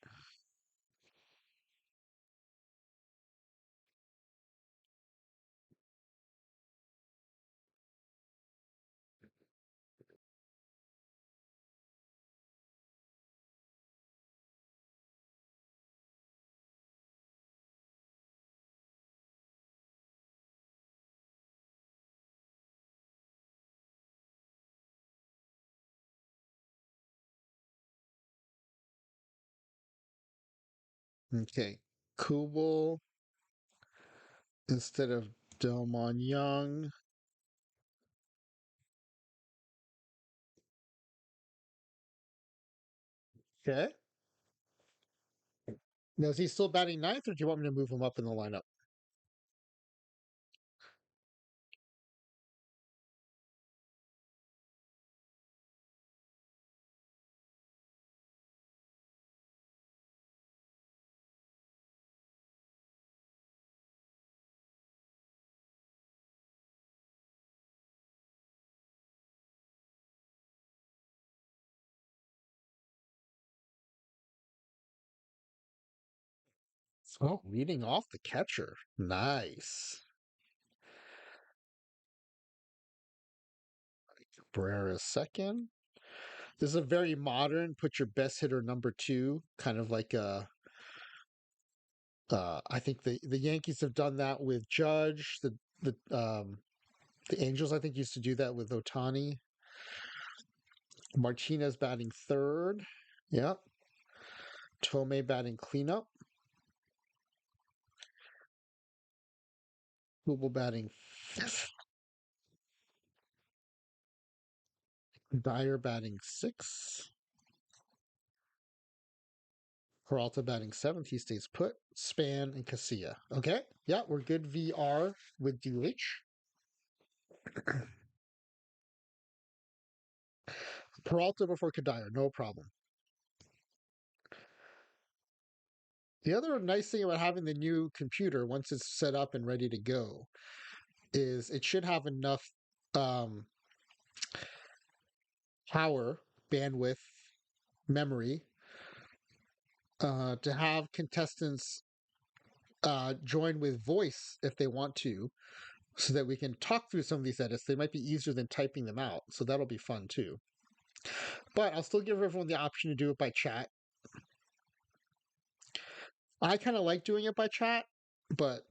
Okay. Kubel instead of Delmon Young. Okay. Now, is he still batting ninth, or do you want me to move him up in the lineup? Oh, leading off the catcher. Nice. Barrera's second. This is a very modern, put your best hitter number two, kind of like I think the Yankees have done that with Judge. The Angels, I think, used to do that with Otani. Martinez batting third. Yep. Tomei batting cleanup. Google batting fifth. Dyer batting sixth. Peralta batting seventh. He stays put. Span and Casilla. Okay. Yeah, we're good VR with DH. Peralta before Kadire. No problem. The other nice thing about having the new computer, once it's set up and ready to go, is it should have enough um, power, bandwidth, memory to have contestants join with voice if they want to, so that we can talk through some of these edits. They might be easier than typing them out, so that'll be fun too. But I'll still give everyone the option to do it by chat. I kind of like doing it by chat, but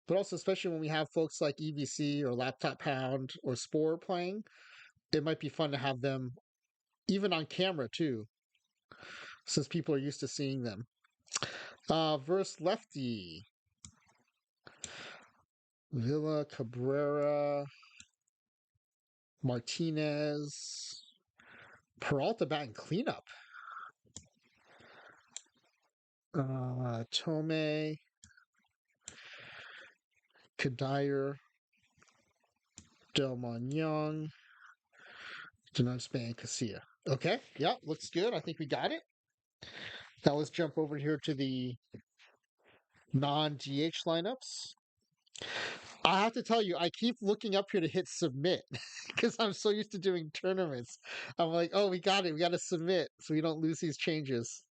also especially when we have folks like EVC or Laptop Pound or Spore playing, it might be fun to have them even on camera too, since people are used to seeing them. Verse lefty. Villa, Cabrera, Martinez, Peralta batting cleanup. Tomei, Kadire, Delmon Young, Denard Span, Casilla. Okay, yeah, looks good. I think we got it. Now let's jump over here to the non GH lineups. I have to tell you, I keep looking up here to hit submit because I'm so used to doing tournaments. I'm like, oh, we got it. We got to submit so we don't lose these changes.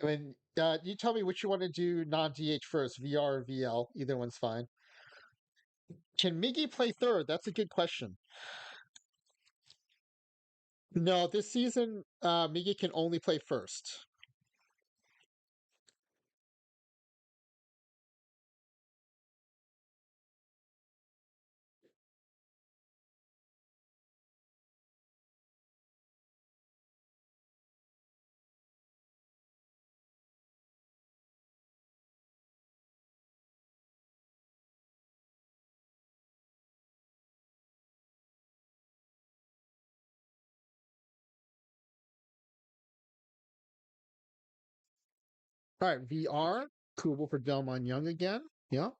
I mean, you tell me which you want to do non DH first, VR or VL. Either one's fine. Can Miggy play third? That's a good question. No, this season, Miggy can only play first. All right, VR. Kubel for Delmon Young again. Yep.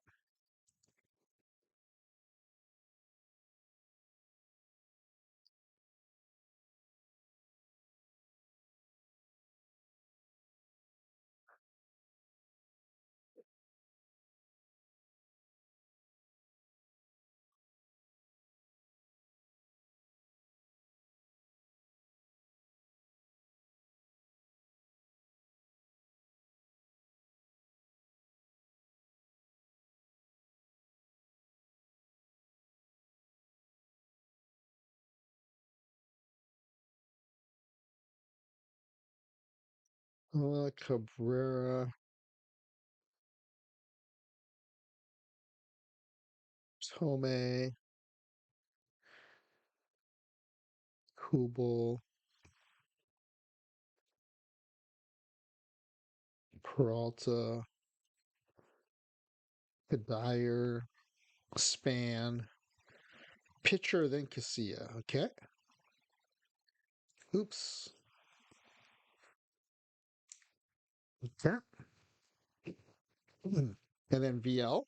Cabrera, Tome, Kubel, Peralta, Kadir, Span, pitcher, then Casilla. Okay. Oops. Okay. And then VL.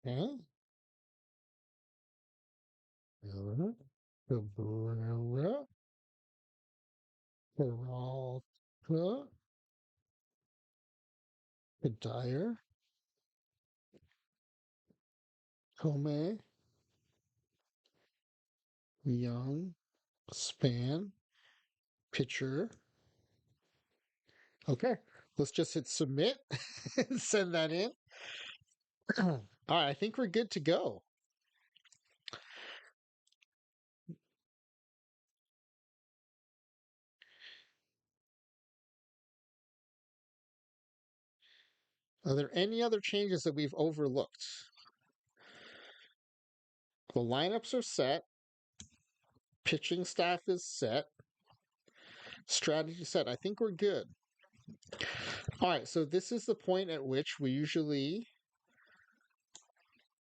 Okay. Cabrera, Peralta, Kadir, Tome, Young, Span, pitcher. Okay. Let's just hit submit and send that in. All right. I think we're good to go. Are there any other changes that we've overlooked? The lineups are set. Pitching staff is set. Strategy set. I think we're good. All right. So this is the point at which we usually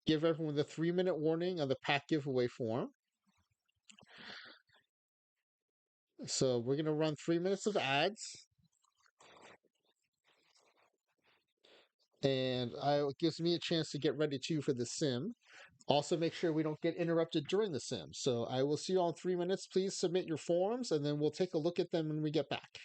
give everyone the 3-minute warning on the pack giveaway form. So we're going to run 3 minutes of ads. And it gives me a chance to get ready too for the sim. Also, make sure we don't get interrupted during the sim. So I will see you all in 3 minutes. Please submit your forms, and then we'll take a look at them when we get back.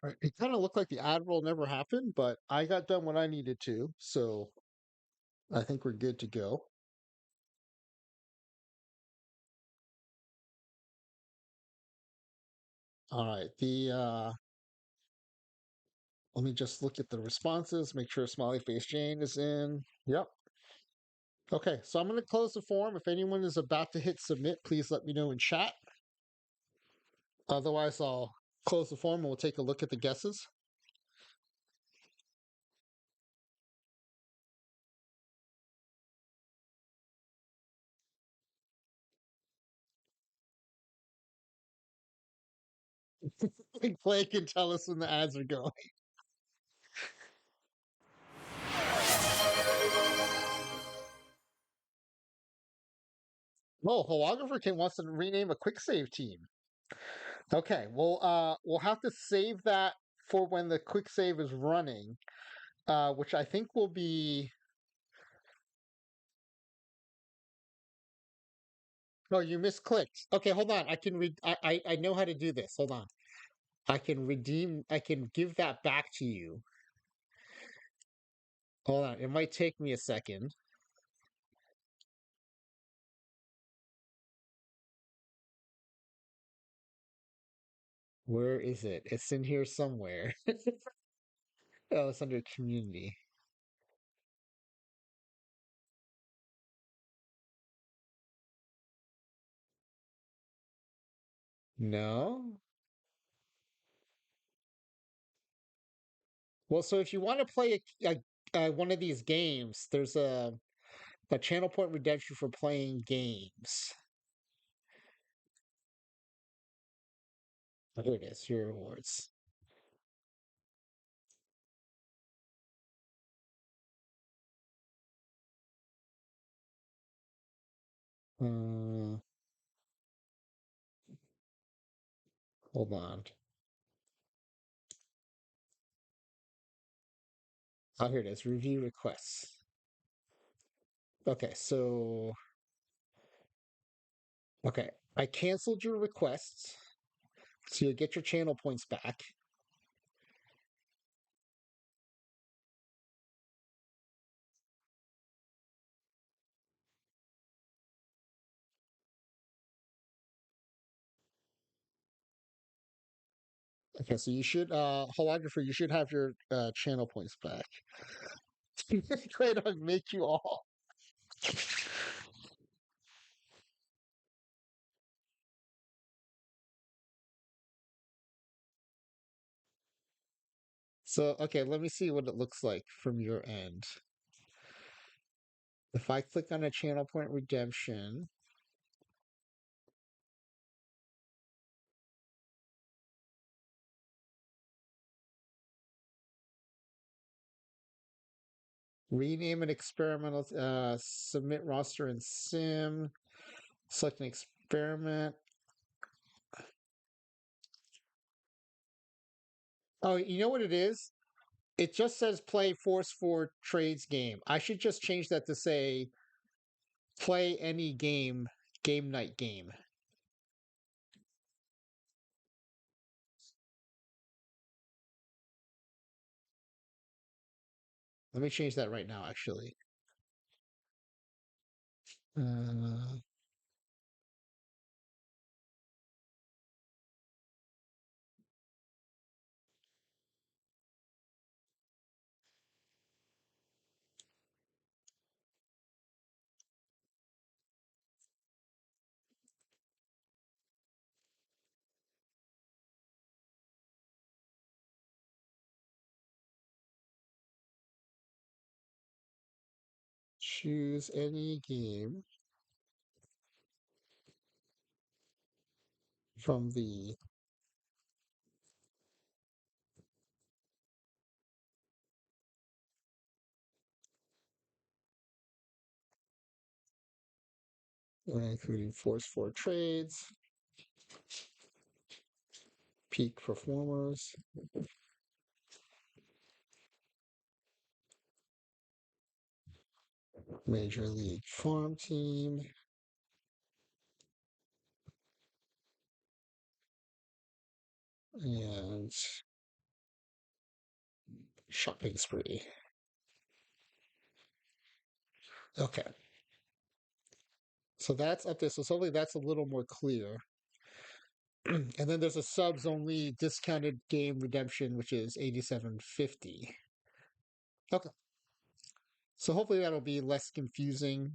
Right. It kind of looked like the ad roll never happened, but I got done what I needed to, so I think we're good to go. All right. Let me just look at the responses, make sure Smiley Face Jane is in. Yep. Okay, so I'm going to close the form. If anyone is about to hit submit, please let me know in chat. Otherwise, I'll close the form and we'll take a look at the guesses. Play can tell us when the ads are going. Oh, Holographer can wants to rename a quick save team. Okay, we'll have to save that for when the quick save is running, which I think will be. Oh, you misclicked. Okay, hold on. I can read. I know how to do this. Hold on. I can redeem. I can give that back to you. Hold on. It might take me a second. Where is it? It's in here somewhere. Oh, it's under community. No. Well, so if you want to play one of these games, there's a channel point redemption for playing games. Oh, here it is. Your rewards. Uh, hold on. Oh, here it is. Review requests. Okay, so okay, I canceled your requests, so you'll get your channel points back. Okay, so you should holographer, you should have your channel points back. Great, I'll make you all. So okay, let me see what it looks like from your end. If I click on a channel point redemption, rename an experimental, submit roster and sim, select an experiment. Oh, you know what it is? It just says play Force 4 trades game. I should just change that to say play any game, game night game. Let me change that right now, actually. Uh, choose any game from the including Force 4 trades, peak performers, Major League Farm Team, and Shopping spree. Okay. So that's up there. So hopefully that's a little more clear. And then there's a subs only discounted game redemption, which is 87.50. Okay. So hopefully that'll be less confusing.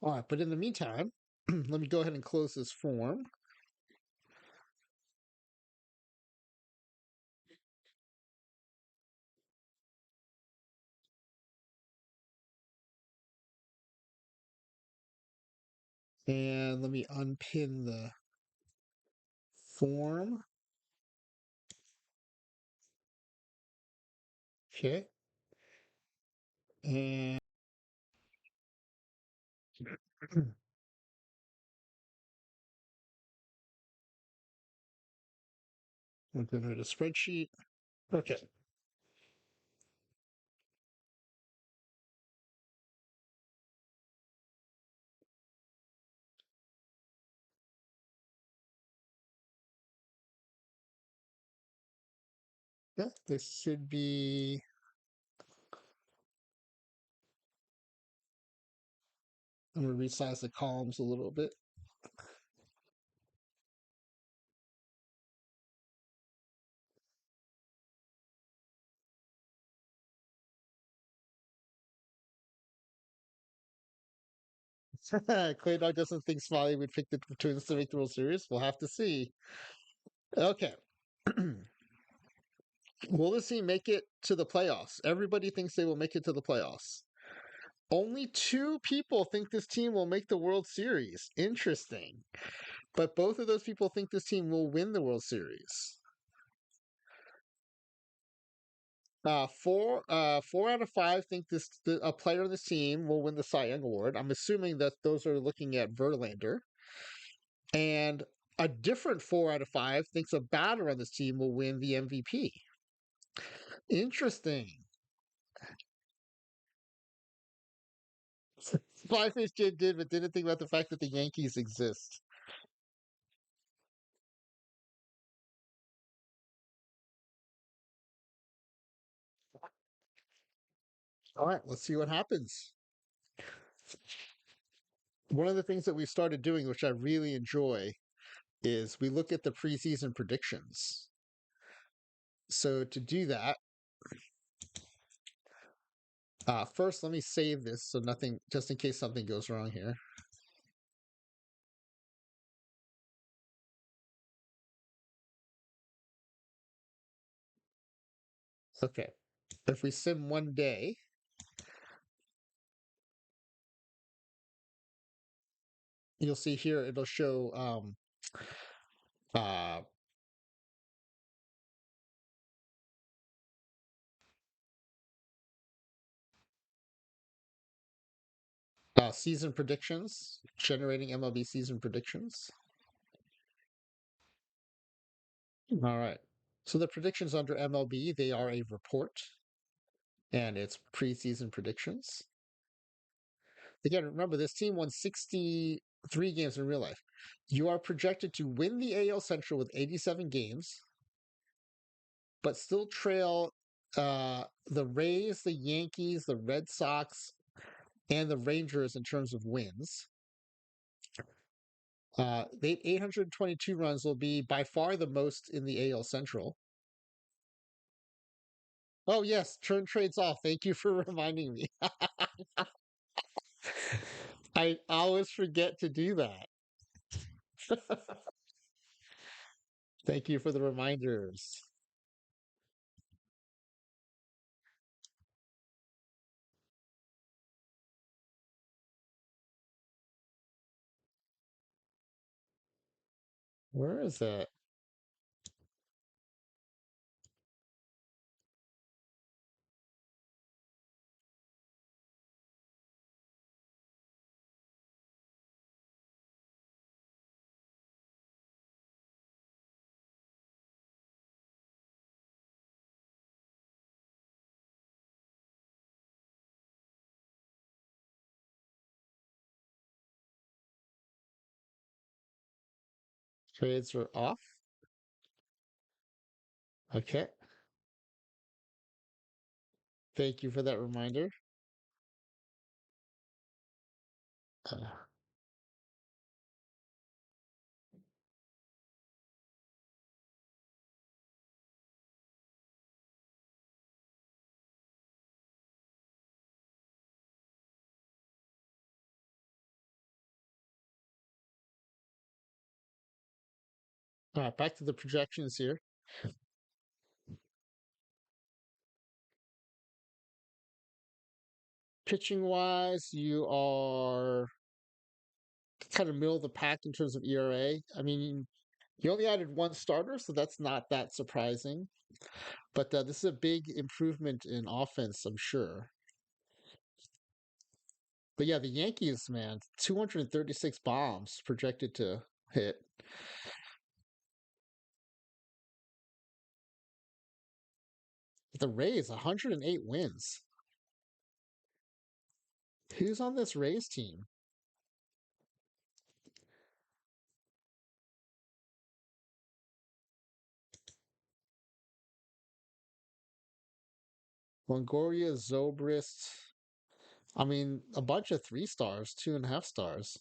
All right, but in the meantime, let me go ahead and close this form. And let me unpin the form. Okay. And we'll generate a spreadsheet. Okay. Yeah, this should be. I'm going to resize the columns a little bit. Clay Dog doesn't think Smiley would pick the Twins to make the World Series. We'll have to see. Okay. Will this team make it to the playoffs? Everybody thinks they will make it to the playoffs. Only two people think this team will make the World Series. Interesting. But both of those people think this team will win the World Series. Four out of five think a player on this team will win the Cy Young Award. I'm assuming that those are looking at Verlander. And a different four out of five thinks a batter on this team will win the MVP. Interesting. SmileyFaceJane did, but didn't think about the fact that the Yankees exist. All right, let's see what happens. One of the things that we started doing, which I really enjoy, is we look at the preseason predictions. So to do that, first let me save this so nothing, just in case something goes wrong here. Okay, if we sim one day, you'll see here it'll show uh, season predictions, generating MLB season predictions. All right. So the predictions under MLB, they are a report and it's preseason predictions. Again, remember this team won 63 games in real life. You are projected to win the AL Central with 87 games, but still trail the Rays, the Yankees, the Red Sox, and the Rangers in terms of wins. The 822 runs will be by far the most in the AL Central. Oh yes, turn trades off. Thank you for reminding me. I always forget to do that. Thank you for the reminders. Where is that? Trades are off. Okay. Thank you for that reminder. Uh, all right, back to the projections here. Pitching wise, you are kind of middle of the pack in terms of ERA. I mean, you only added one starter, so that's not that surprising. But this is a big improvement in offense, I'm sure. But yeah, the Yankees, man, 236 bombs projected to hit. The Rays, 108 wins. Who's on this Rays team? Longoria, Zobrist. I mean, a bunch of 3 stars, 2.5 stars.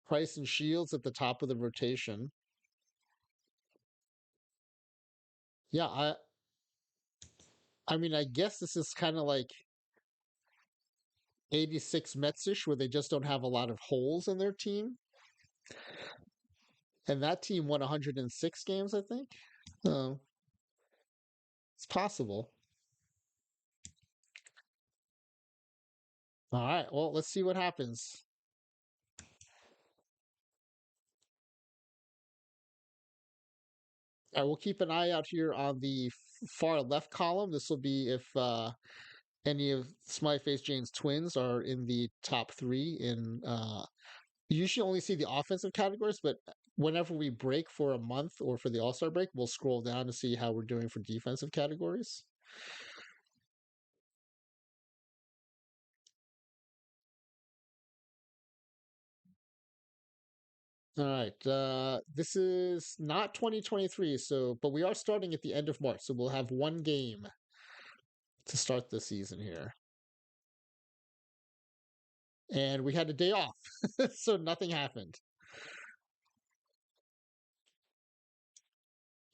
Price and Shields at the top of the rotation. Yeah, I mean, I guess this is kind of like 86 Metsish, where they just don't have a lot of holes in their team. And that team won 106 games, I think. So it's possible. All right, well, let's see what happens. All right, we'll keep an eye out here on the far left column. This will be if any of SmileyFaceJane's twins are in the top 3 in you usually only see the offensive categories, but whenever we break for a month or for the All-Star break, we'll scroll down to see how we're doing for defensive categories. All right. This is not 2023, so but we are starting at the end of March, so we'll have one game to start the season here. And we had a day off, so nothing happened.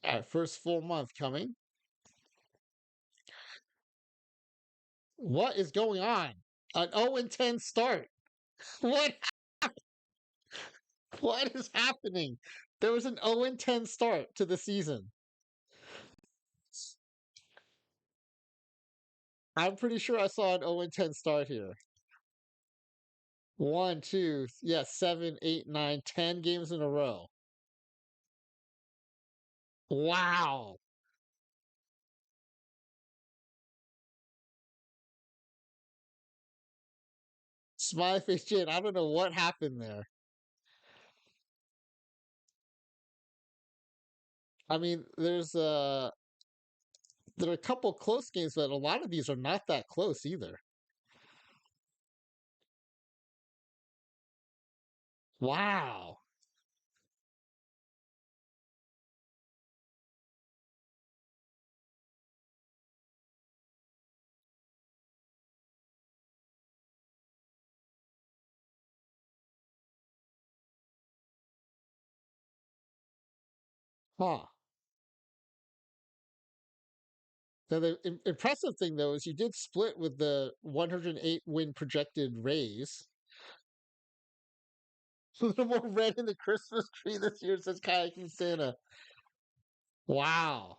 All right, first full month coming. What is going on? An 0-10 start. What what is happening? There was an 0-10 start to the season. I'm pretty sure I saw an 0-10 start here. One, two, yeah, 7, 8, 9, 10 games in a row. Wow. Smiley face Jane, I don't know what happened there. I mean, there are a couple close games, but a lot of these are not that close either. Wow. Huh. Now the impressive thing though is you did split with the 108 win projected Rays. A little more red in the Christmas tree this year, says Kayaking Santa. Wow.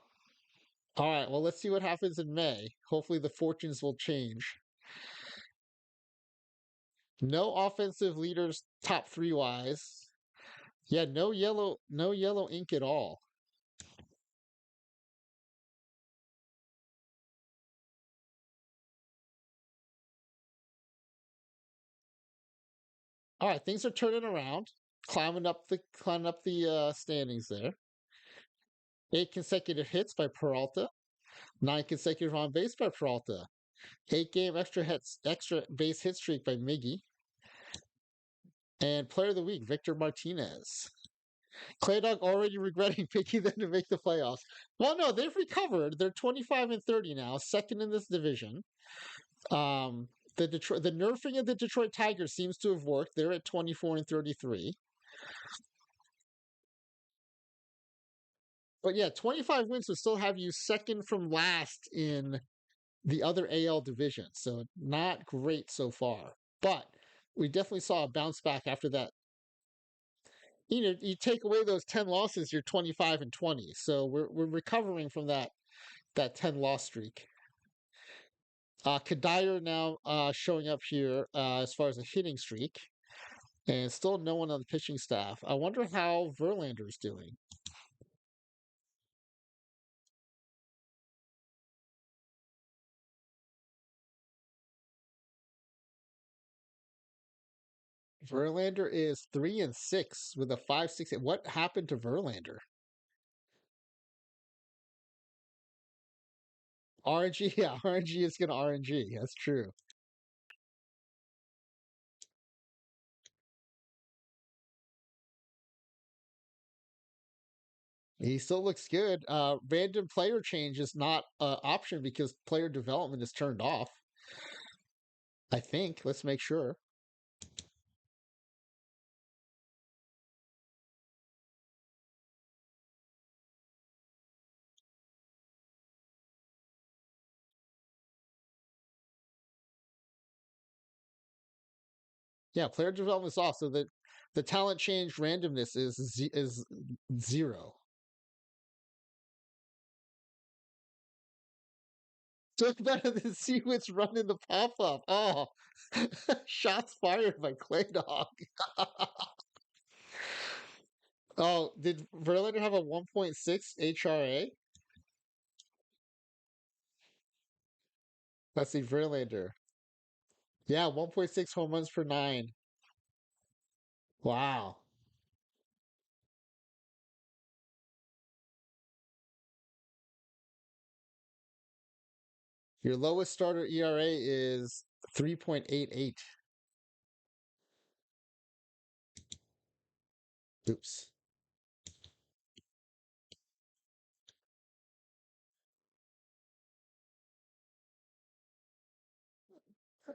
All right, well, let's see what happens in May. Hopefully, the fortunes will change. No offensive leaders, top 3 wise. Yeah, no yellow ink at all. All right, things are turning around, climbing up the standings there. 8 consecutive hits by Peralta, 9 consecutive on base by Peralta. 8 game extra base hit streak by Miggy. And player of the week, Victor Martinez. Clay Dog already regretting picking them to make the playoffs. Well, no, they've recovered. They're 25-30 now, second in this division. The nerfing of the Detroit Tigers seems to have worked. They're at 24-33. But yeah, 25 wins would still have you second from last in the other AL division. So not great so far. But we definitely saw a bounce back after that. You take away those 10 losses, you're 25-20. So we're recovering from that 10 loss streak. Kadire now showing up here as far as a hitting streak, and still no one on the pitching staff. I wonder how Verlander's doing. Verlander is 3-6 with a 5.68. What happened to Verlander? RNG, yeah, RNG is gonna RNG. That's true. He still looks good. Random player change is not an option because player development is turned off. I think. Let's make sure. Yeah, player development is off, so that the talent change randomness is 0. Took better than Seawitt's running the pop up. Oh, shots fired by Clay Dog. Oh, did Verlander have a 1.6 HRA? Let's see, Verlander. Yeah, 1.6 home runs per 9. Wow. Your lowest starter ERA is 3.88. Oops.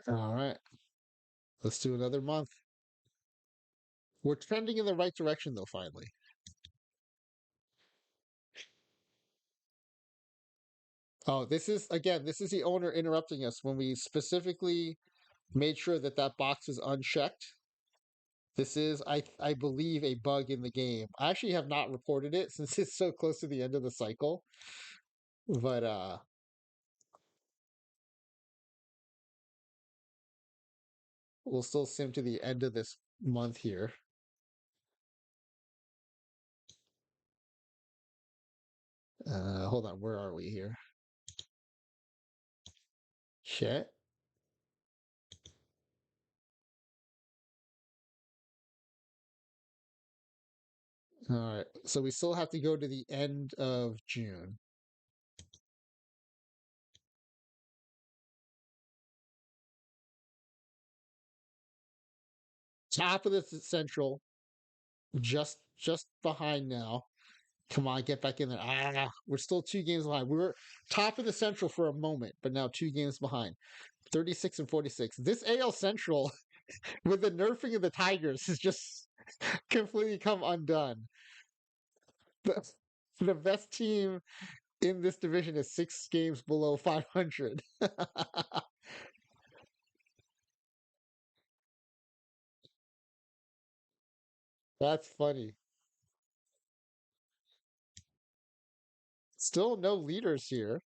All right. Let's do another month. We're trending in the right direction, though, finally. Oh, this is the owner interrupting us when we specifically made sure that box is unchecked. This is, I believe, a bug in the game. I actually have not reported it since it's so close to the end of the cycle. But we'll still sim to the end of this month here. Hold on, where are we here? Shit. All right. So we still have to go to the end of June. Top of the central, just behind now. Come on, get back in there. We're still 2 games behind. We were top of the central for a moment, but now 2 games behind. 36-46. This AL Central, with the nerfing of the Tigers, has just completely come undone. The, the best team in this division is 6 games below 500. That's funny. Still no leaders here.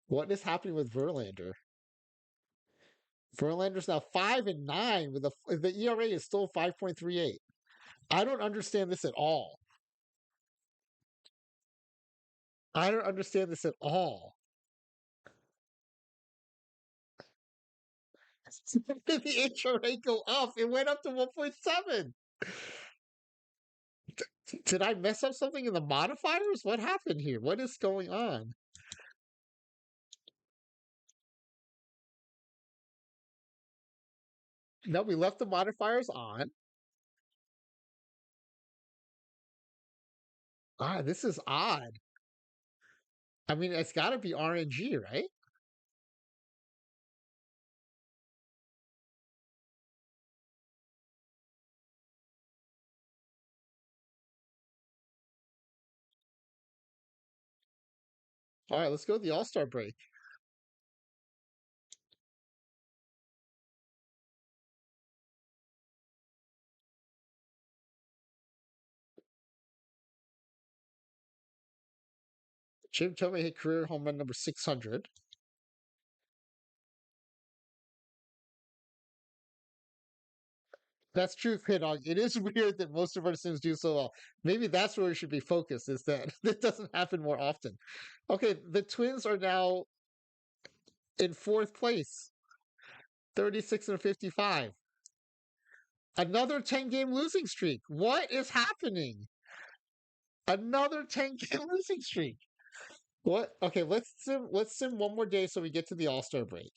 What is happening with Verlander? Verlander's now 5-9 with the ERA is still 5.38. I don't understand this at all. I don't understand this at all. Did the HRA go up? It went up to 1.7. Did I mess up something in the modifiers? What happened here? What is going on? No, we left the modifiers on. Ah, this is odd. I mean, it's got to be RNG, right? All right, let's go to the All Star break. Jim Thome hit career home run number 600. That's true, Kidog. It is weird that most of our sims do so well. Maybe that's where we should be focused, is that that doesn't happen more often. Okay, the Twins are now in fourth place, 36 and 55. Another 10-game losing streak. What is happening? Another 10-game losing streak. What? Okay, let's sim one more day so we get to the All-Star break.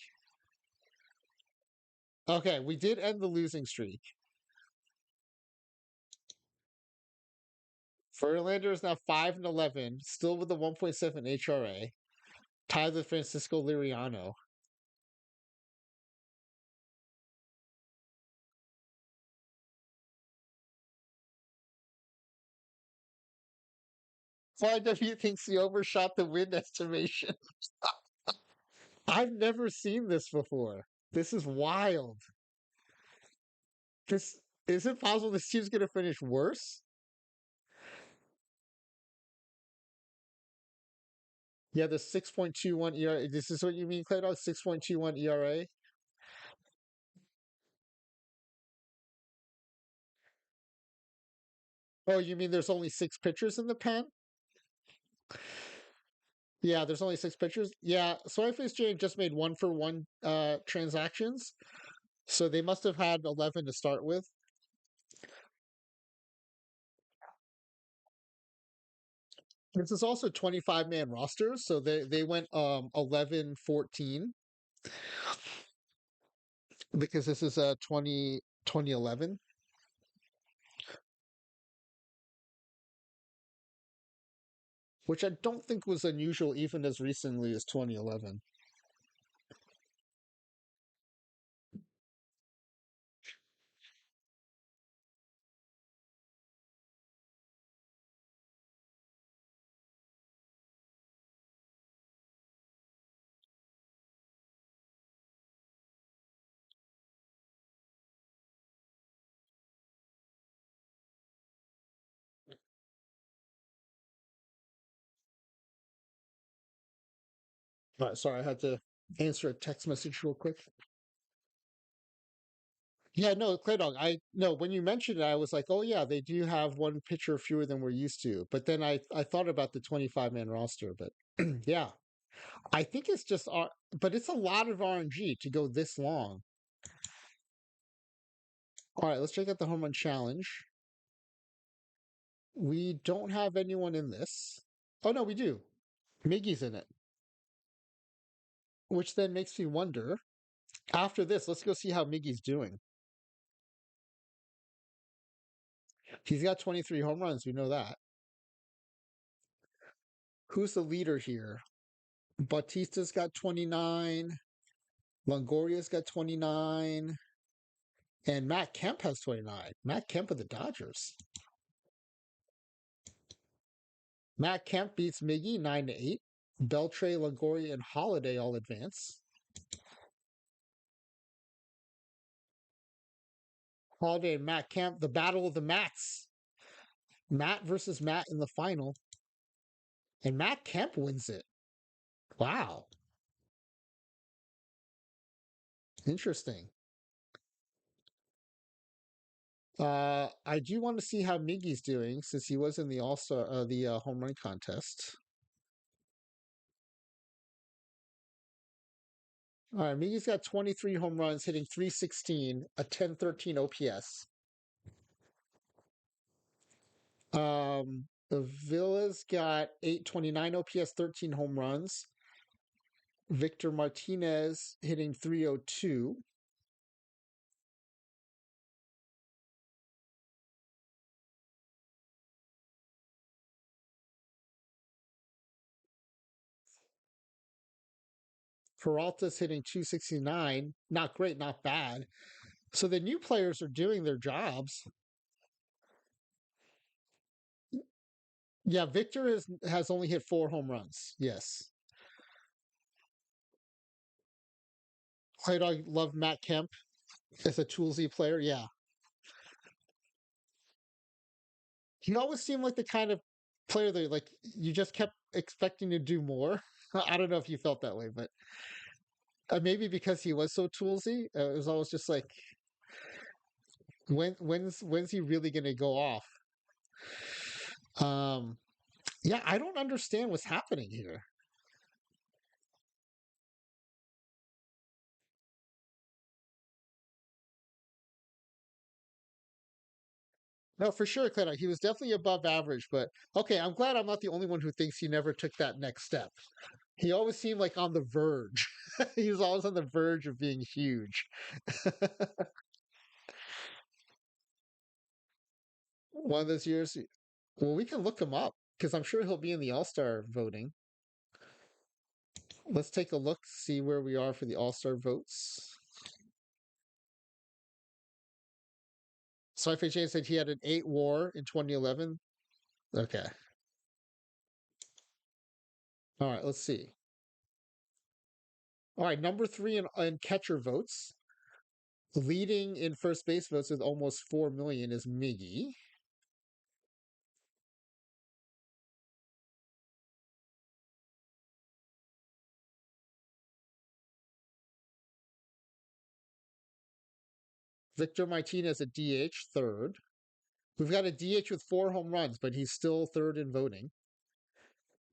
Okay, we did end the losing streak. Verlander is now 5 and 11, still with a 1.7 HRA, tied with Francisco Liriano. YW thinks he overshot the win estimation. I've never seen this before. This is wild. This is it possible this team's gonna finish worse? Yeah, the 6.21 ERA. This is what you mean, Clay Dog? 6.21 ERA? Oh, you mean there's only six pitchers in the pen? Yeah, there's only six pitchers. Yeah, SmileyFaceJane just made one for one transactions. So they must have had 11 to start with. This is also 25-man rosters, so they went 11-14 because this is 2011, which I don't think was unusual even as recently as 2011. Sorry, I had to answer a text message real quick. Yeah, no, Clay Dog. I no, when you mentioned it, I was like, oh yeah, they do have one pitcher fewer than we're used to. But then I thought about the 25-man roster, but yeah, I think it's just but it's a lot of RNG to go this long. All right, let's check out the home run challenge. We don't have anyone in this. Oh no, we do. Miggy's in it, which then makes me wonder. After this, let's go see how Miggy's doing. He's got 23 home runs. We know that. Who's the leader here? Bautista's got 29. Longoria's got 29. And Matt Kemp has 29. Matt Kemp of the Dodgers. Matt Kemp beats Miggy 9-8. Beltre, Longoria, and Holiday all advance. Holiday and Matt Kemp, the battle of the Mats. Matt versus Matt in the final. And Matt Kemp wins it. Wow. Interesting. I do want to see how Miggy's doing since he was in the All-Star, the home run contest. All right, Miggy's got 23 home runs, hitting 316, a 1013 OPS. Villa's got 829 OPS, 13 home runs. Victor Martinez hitting 302. Peralta's hitting 269. Not great, not bad. So the new players are doing their jobs. Yeah, Victor has only hit 4 home runs. Yes. I love Matt Kemp as a toolsy player. Yeah. He always seemed like the kind of player that like you just kept expecting to do more. I don't know if you felt that way, but maybe because he was so toolsy, it was always just like when's he really going to go off? Um, yeah, I don't understand what's happening here. No, for sure, Clayton. He was definitely above average, but okay, I'm glad I'm not the only one who thinks he never took that next step. He always seemed like on the verge. He was always on the verge of being huge. One of those years. Well, we can look him up because I'm sure he'll be in the All Star voting. Let's take a look, see where we are for the All Star votes. SmileyFaceJane said he had an 8 WAR in 2011. Okay. All right. Let's see. All right. Number three in catcher votes. Leading in first base votes with almost 4 million is Miggy. Victor Martinez at DH, third. We've got a DH with 4 home runs, but he's still third in voting.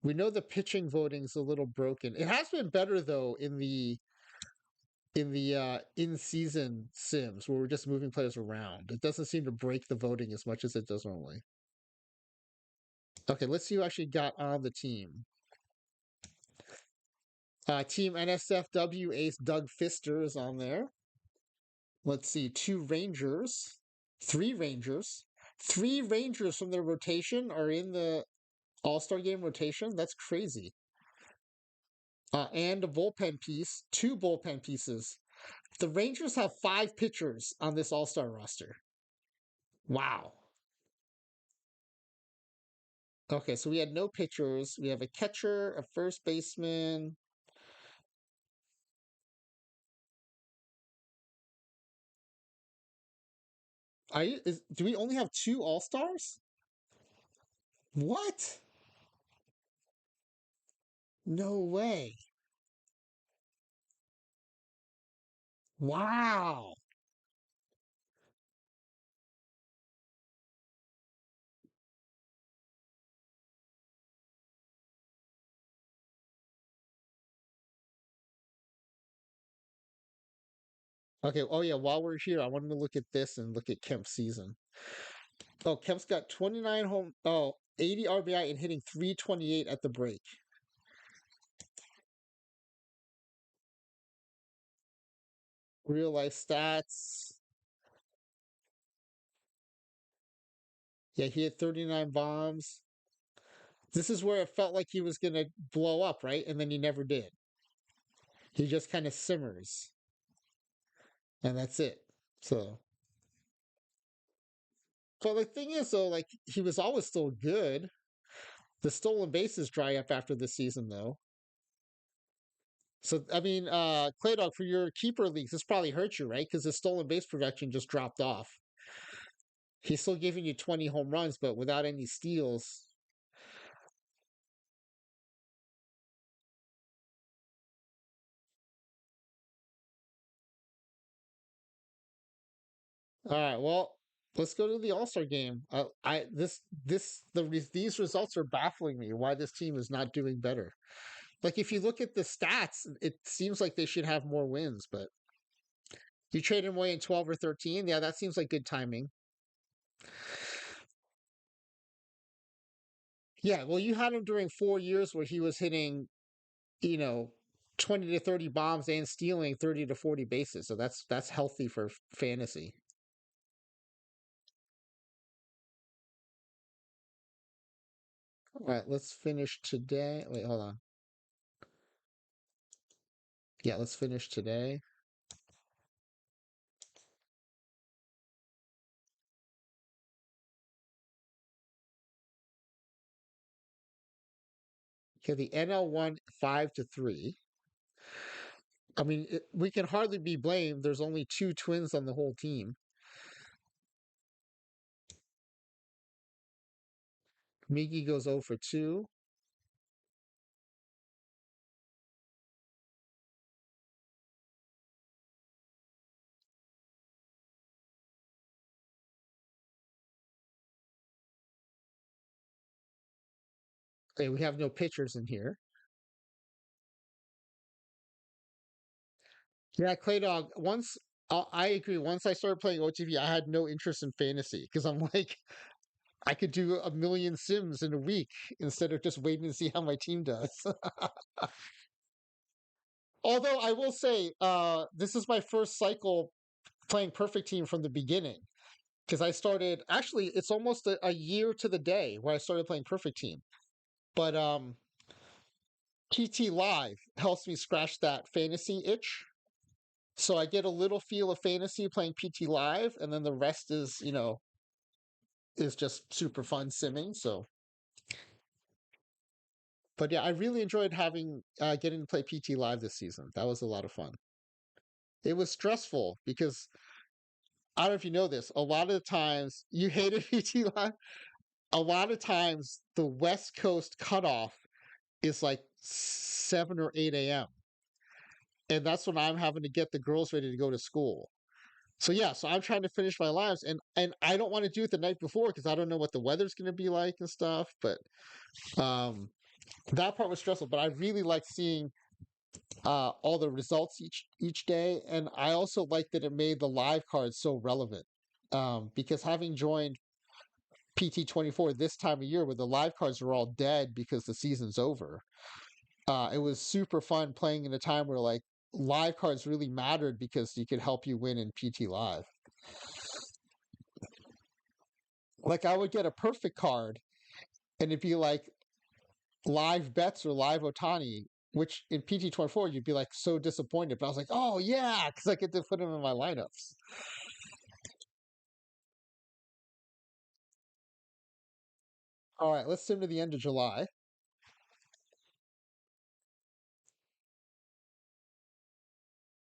We know the pitching voting's a little broken. It has been better though in the in season sims where we're just moving players around. It doesn't seem to break the voting as much as it does normally. Okay, let's see who actually got on the team. Team NSFW ace Doug Fister is on there. Let's see, two Rangers, three Rangers, three Rangers from their rotation are in the All Star game rotation. That's crazy. And a bullpen piece, two bullpen pieces. The Rangers have five pitchers on this All Star roster. Wow. Okay, so we had no pitchers. We have a catcher, a first baseman. Do we only have two All Stars? What? No way. Wow. Okay. Oh yeah. While we're here, I wanted to look at this and look at Kemp's season. Oh, Kemp's got 29 home. Oh, 80 RBI and hitting 328 at the break. Real life stats. Yeah, he had 39 bombs. This is where it felt like he was gonna blow up, right? And then he never did. He just kind of simmers, and that's it. So, but the thing is, though, like he was always still good. The stolen bases dry up after this season, though. So, I mean, Clay Dog, for your keeper leagues, this probably hurt you, right? Because the stolen base production just dropped off. He's still giving you 20 home runs, but without any steals. All right, well, let's go to the All Star game. I these results are baffling me. Why this team is not doing better? Like if you look at the stats, it seems like they should have more wins, but you trade him away in 12 or 13. Yeah, that seems like good timing. Yeah, well, you had him during 4 years where he was hitting, you know, 20 to 30 bombs and stealing 30 to 40 bases. So that's healthy for fantasy. All right, let's finish today. Wait, hold on. Yeah, let's finish today. Okay, the NL won 5-3. I mean, we can hardly be blamed. There's only two Twins on the whole team. Miggy goes 0 for 2. Okay, we have no pitchers in here. Yeah, Clay Dog. I agree. Once I started playing OTV, I had no interest in fantasy because I'm like, I could do a million sims in a week instead of just waiting to see how my team does. Although I will say, this is my first cycle playing Perfect Team from the beginning because I started. Actually, it's almost a year to the day where I started playing Perfect Team. But PT Live helps me scratch that fantasy itch. So I get a little feel of fantasy playing PT Live, and then the rest is, is just super fun simming. So, but yeah, I really enjoyed having getting to play PT Live this season. That was a lot of fun. It was stressful because I don't know if you know this. A lot of the times you hated PT Live. A lot of times the West Coast cutoff is like 7 or 8 a.m. And that's when I'm having to get the girls ready to go to school. So yeah, so I'm trying to finish my lives, and I don't want to do it the night before because I don't know what the weather's going to be like and stuff. But um, that part was stressful. But I really like seeing all the results each day, and I also like that it made the live cards so relevant. Because having joined PT24 this time of year, where the live cards are all dead because the season's over, it was super fun playing in a time where like live cards really mattered because you could help you win in PT Live. Like I would get a perfect card and it'd be like live bets or live Otani, which in PT24 you'd be like so disappointed. But I was like, oh yeah, because I get to put him in my lineups. All right, let's sim to the end of July.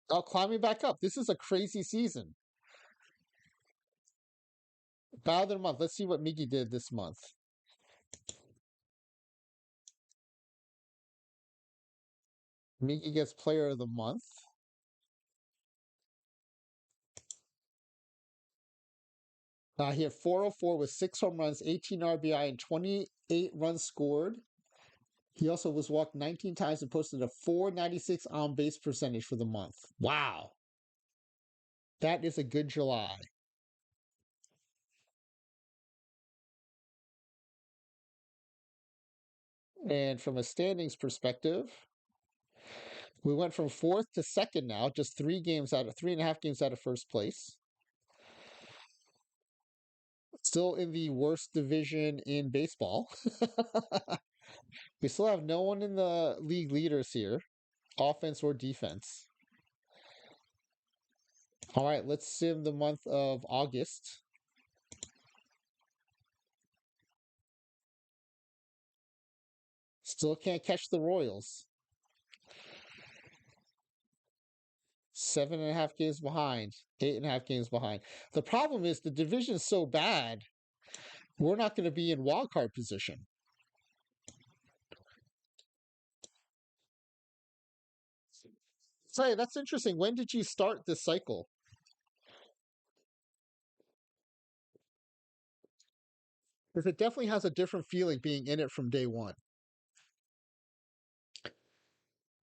Oh, climbing back up. This is a crazy season. Battle of the month. Let's see what Miggy did this month. Miggy gets player of the month. He had 404 with 6 home runs, 18 RBI, and 28 runs scored. He also was walked 19 times and posted a 496 on base percentage for the month. Wow. That is a good July. And from a standings perspective, we went from fourth to second now, just 3.5 games out of first place. Still in the worst division in baseball. We still have no one in the league leaders here, offense or defense. All right, let's sim the month of August. Still can't catch the Royals. 7.5 games behind, 8.5 games behind. The problem is the division's so bad, we're not going to be in wild card position. Say, that's interesting. When did you start this cycle? Because it definitely has a different feeling being in it from day one.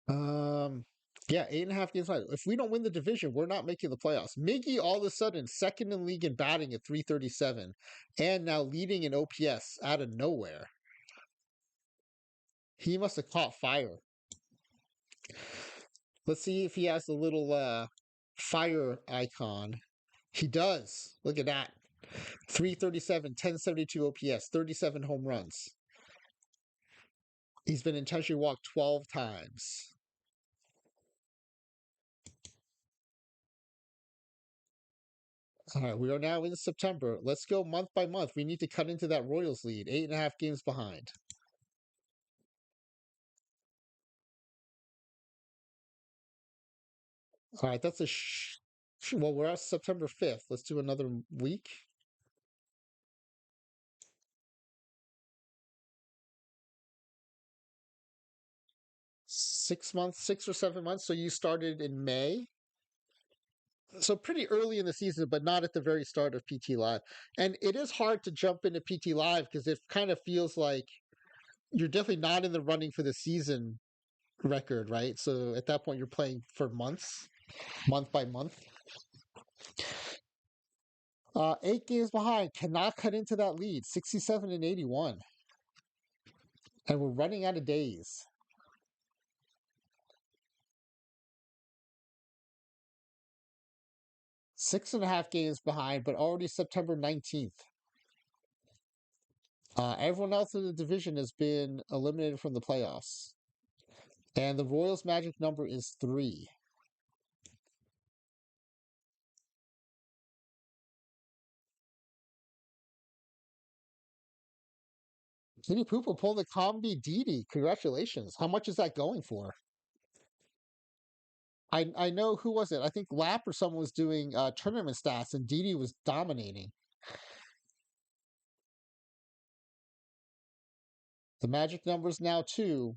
Um, yeah, 8.5 games behind. If we don't win the division, we're not making the playoffs. Miggy all of a sudden second in league in batting at 337, and now leading in OPS out of nowhere. He must have caught fire. Let's see if he has the little fire icon. He does. Look at that. 337, 1072 OPS, 37 home runs. He's been intentionally walked 12 times. All right, we are now in September. Let's go month by month. We need to cut into that Royals lead, 8.5 games behind. All right, that's well, we're at September 5th. Let's do another week. 6 months, 6 or 7 months. So you started in May. So pretty early in the season, but not at the very start of PT Live. And it is hard to jump into PT Live because it kind of feels like you're definitely not in the running for the season record, right? So at that point, you're playing for months, month by month. 8 games behind, cannot cut into that lead, 67 and 81. And we're running out of days. 6.5 games behind, but already September 19th. Everyone else in the division has been eliminated from the playoffs. And the Royals' magic number is 3. Kitty Poopa pulled the Combi Didi. Congratulations. How much is that going for? I know, who was it? I think Lap or someone was doing tournament stats, and Didi was dominating. The magic number's now 2.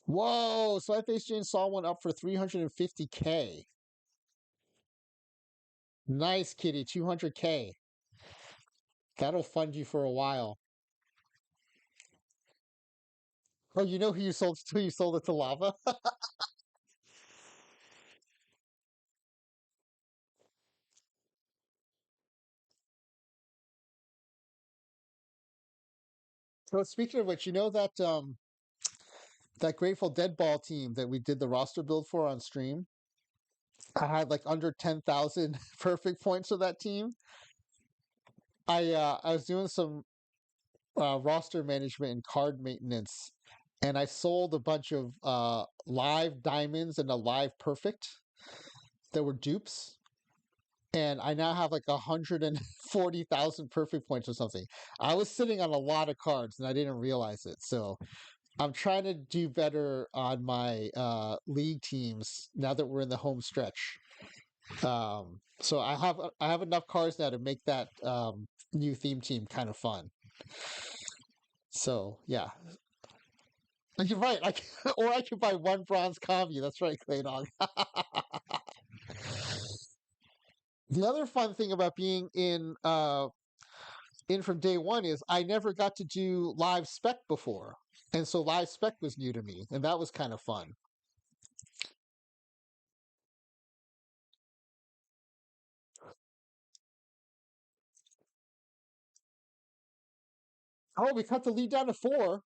Whoa! SmileyFaceJane saw one up for 350K. Nice, Kitty. 200K. That'll fund you for a while. Oh, you know who you sold it to Lava? So speaking of which, you know that Grateful Dead ball team that we did the roster build for on stream? I had like under 10,000 perfect points for that team. I was doing some roster management and card maintenance, and I sold a bunch of live diamonds and a live perfect that were dupes. And I now have like 140,000 perfect points or something. I was sitting on a lot of cards and I didn't realize it. So I'm trying to do better on my league teams now that we're in the home stretch. So I have enough cards now to make that new theme team kind of fun. So yeah, you're right. Or I can buy one bronze combi. That's right, Claydog. The other fun thing about being in from day one is I never got to do live spec before, and so live spec was new to me, and that was kind of fun. Oh, we cut the lead down to 4.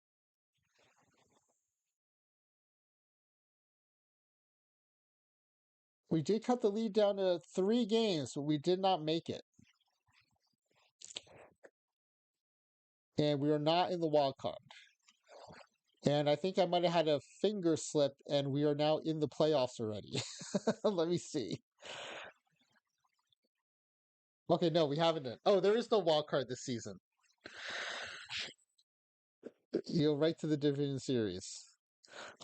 We did cut the lead down to 3 games, but we did not make it. And we are not in the wild card. And I think I might have had a finger slip, and we are now in the playoffs already. Let me see. Okay, no, we haven't. Oh, there is no wild card this season. You go right to the division series.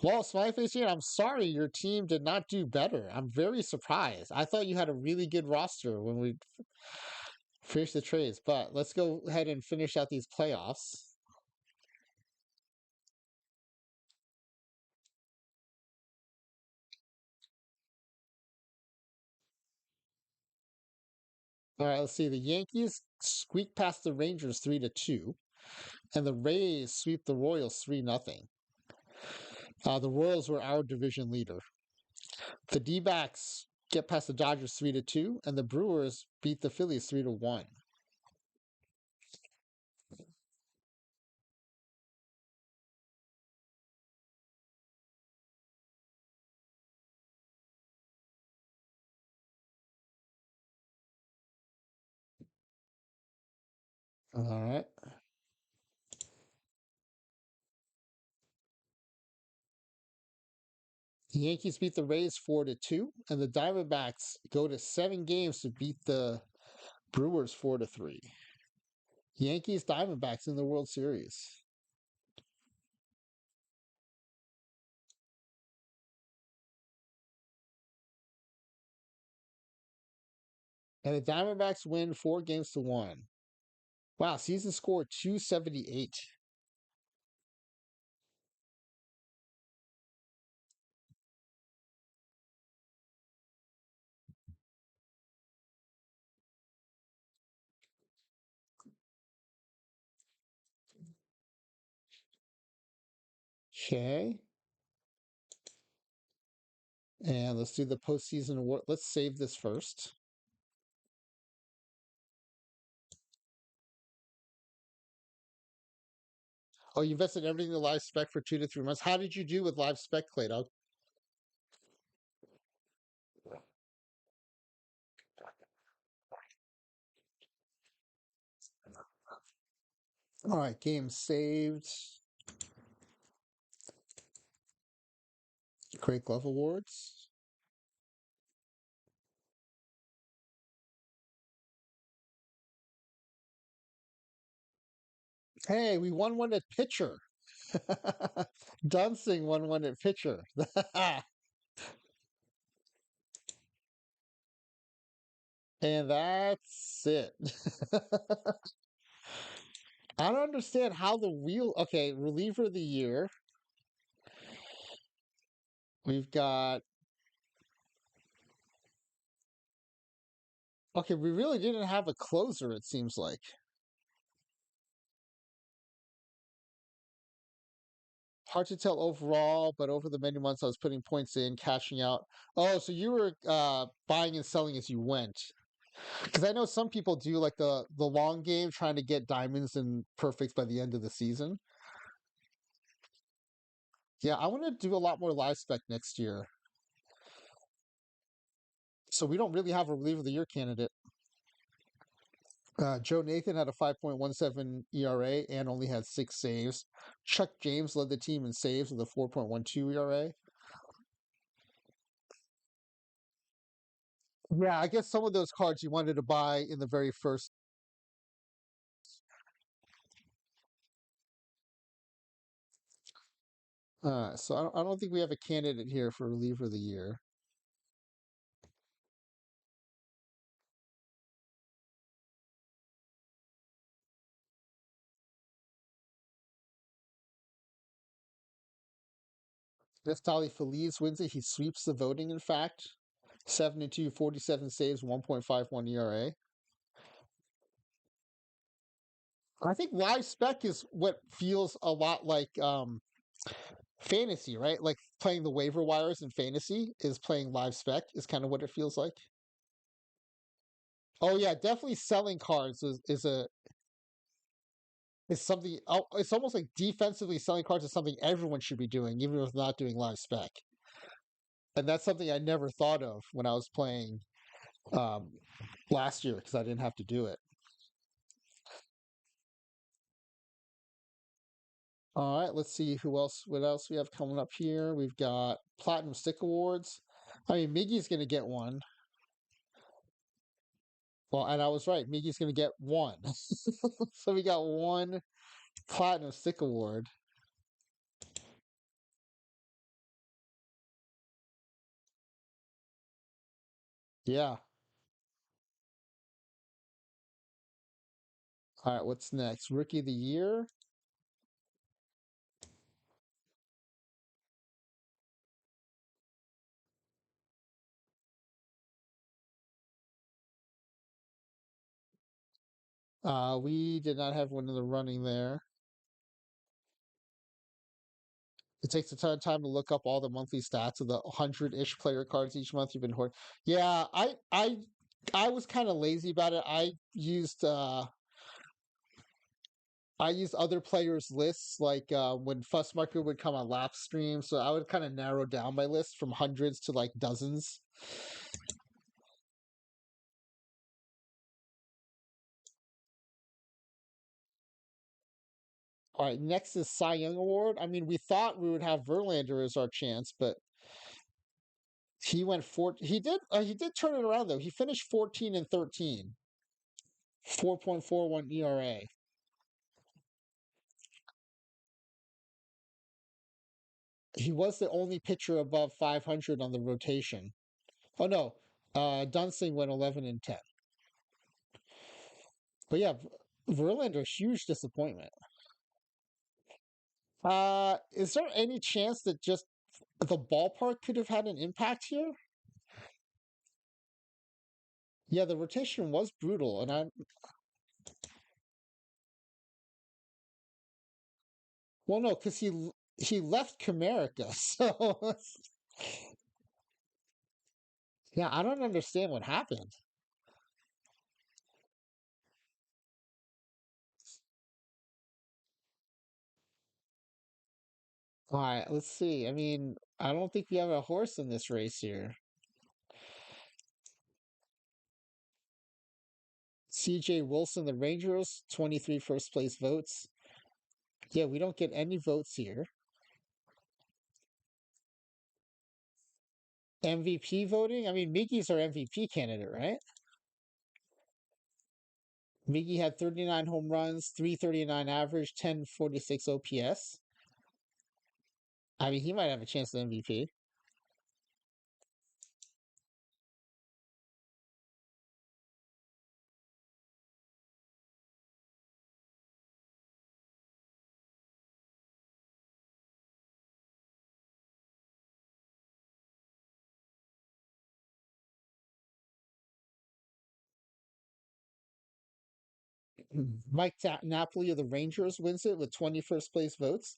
Well, Smileyface here, I'm sorry your team did not do better. I'm very surprised. I thought you had a really good roster when we finished the trades, but let's go ahead and finish out these playoffs. All right, let's see. The Yankees squeak past the Rangers 3-2, and the Rays sweep the Royals 3-0. The Royals were our division leader. The D-backs get past the Dodgers 3-2, and the Brewers beat the Phillies 3-1. All right. The Yankees beat the Rays 4-2, and the Diamondbacks go to 7 games to beat the Brewers 4-3. Yankees Diamondbacks in the World Series. And the Diamondbacks win 4 games to 1. Wow, season score 278. Okay. And let's do the postseason award. Let's save this first. Oh, you invested everything in live spec for 2 to 3 months. How did you do with live spec, Clado? All right, game saved. Great Glove Awards. Hey, we won one at pitcher. Dunsing won one at pitcher. And that's it. I don't understand how the wheel. Okay, reliever of the year. We've got. Okay, we really didn't have a closer, it seems like. Hard to tell overall, but over the many months I was putting points in, cashing out. Oh, so you were buying and selling as you went. Because I know some people do like the long game, trying to get diamonds and perfects by the end of the season. Yeah, I want to do a lot more live spec next year. So we don't really have a reliever of the year candidate. Joe Nathan had a 5.17 ERA and only had 6 saves. Chuck James led the team in saves with a 4.12 ERA. Yeah, I guess some of those cards you wanted to buy in the very first. So I don't think we have a candidate here for reliever of the year. Nestali Feliz wins it. He sweeps the voting, in fact. 7-2, 47 saves, 1.51 ERA. I think live spec is what feels a lot like fantasy, right? Like playing the waiver wires in fantasy is playing live spec is kind of what it feels like. Oh yeah, definitely selling cards is something. Oh, it's almost like defensively selling cards is something everyone should be doing, even if not doing live spec. And that's something I never thought of when I was playing um, last year because I didn't have to do it. All right, let's see who else. What else we have coming up here? We've got Platinum Stick Awards. I mean, Miggy's going to get one. Well, and I was right. Miggy's going to get one. So we got one Platinum Stick Award. Yeah. All right, what's next? Rookie of the Year. We did not have one in the running there. It takes a ton of time to look up all the monthly stats of the 100-ish player cards each month you've been hoarding. Yeah, I was kind of lazy about it. I used other players' lists, like when Fuss Market would come on lap stream, so I would kind of narrow down my list from hundreds to like dozens. All right, next is Cy Young Award. I mean, we thought we would have Verlander as our chance, but He went four. He did turn it around though. He finished 14-13, 4.41 ERA. He was the only pitcher above 500 on the rotation. Oh no, Dunsing went 11-10. But yeah, Verlander, huge disappointment. Is there any chance that just the ballpark could have had an impact here? Yeah, the rotation was brutal, and I'm well, no, because he left Comerica, so yeah, I don't understand what happened. All right, let's see. I mean, I don't think we have a horse in this race here. CJ Wilson, the Rangers, 23 first place votes. Yeah, we don't get any votes here. MVP voting? I mean, Miggy's our MVP candidate, right? Miggy had 39 home runs, 339 average, 1046 OPS. I mean, he might have a chance at MVP. Napoli of the Rangers wins it with 20 first place votes.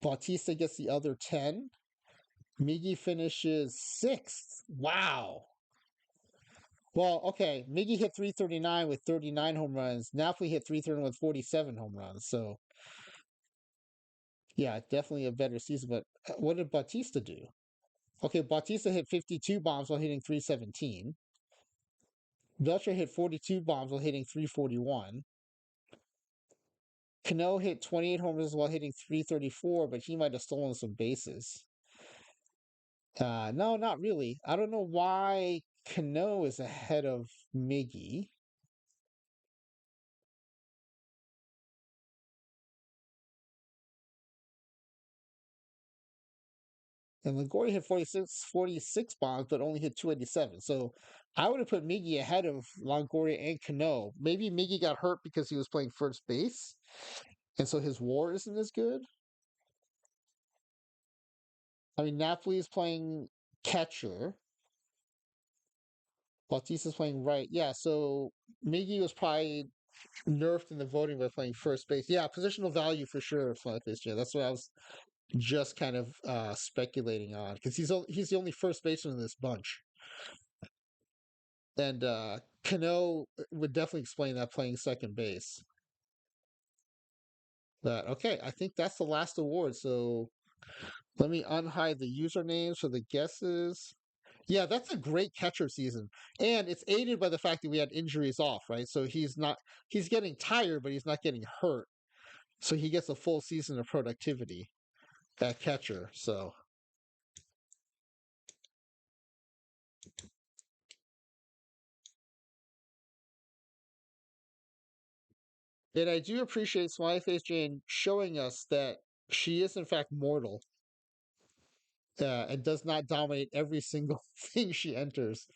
Bautista gets the other 10. Miggy finishes sixth. Wow. Well, okay. Miggy hit 339 with 39 home runs. Napoli hit 339 with 47 home runs. So, yeah, definitely a better season. But what did Bautista do? Okay, Bautista hit 52 bombs while hitting 317. Belcher hit 42 bombs while hitting 341. Cano hit 28 homers while hitting 334, but he might have stolen some bases. No, not really. I don't know why Cano is ahead of Miggy. And Longoria hit 46 bombs, but only hit 287. So I would have put Miggy ahead of Longoria and Cano. Maybe Miggy got hurt because he was playing first base, and so his WAR isn't as good. I mean, Napoli is playing catcher. Bautista's playing right. Yeah, so Miggy was probably nerfed in the voting by playing first base. Yeah, positional value for sure. SmileyFaceJane. That's what I was just kind of speculating on because he's the only first baseman in this bunch, and Cano would definitely explain that playing second base. But okay, I think that's the last award. So let me unhide the usernames for the guesses. Yeah, that's a great catcher season. And it's aided by the fact that we had injuries off, right? So he's getting tired, but he's not getting hurt. So he gets a full season of productivity at catcher. So and I do appreciate SmileyFaceJane showing us that she is in fact mortal and does not dominate every single thing she enters.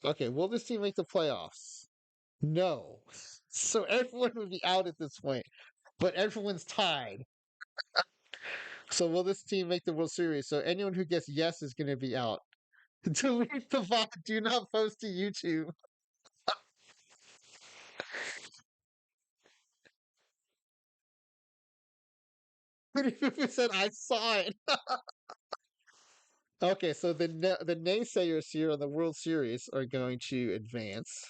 Okay, will this team make the playoffs? No. So everyone would be out at this point, but everyone's tied. So will this team make the World Series? So anyone who gets yes is going to be out. Delete the VOD. Do not post to YouTube. Who said I saw it? Okay, so the naysayers here on the World Series are going to advance.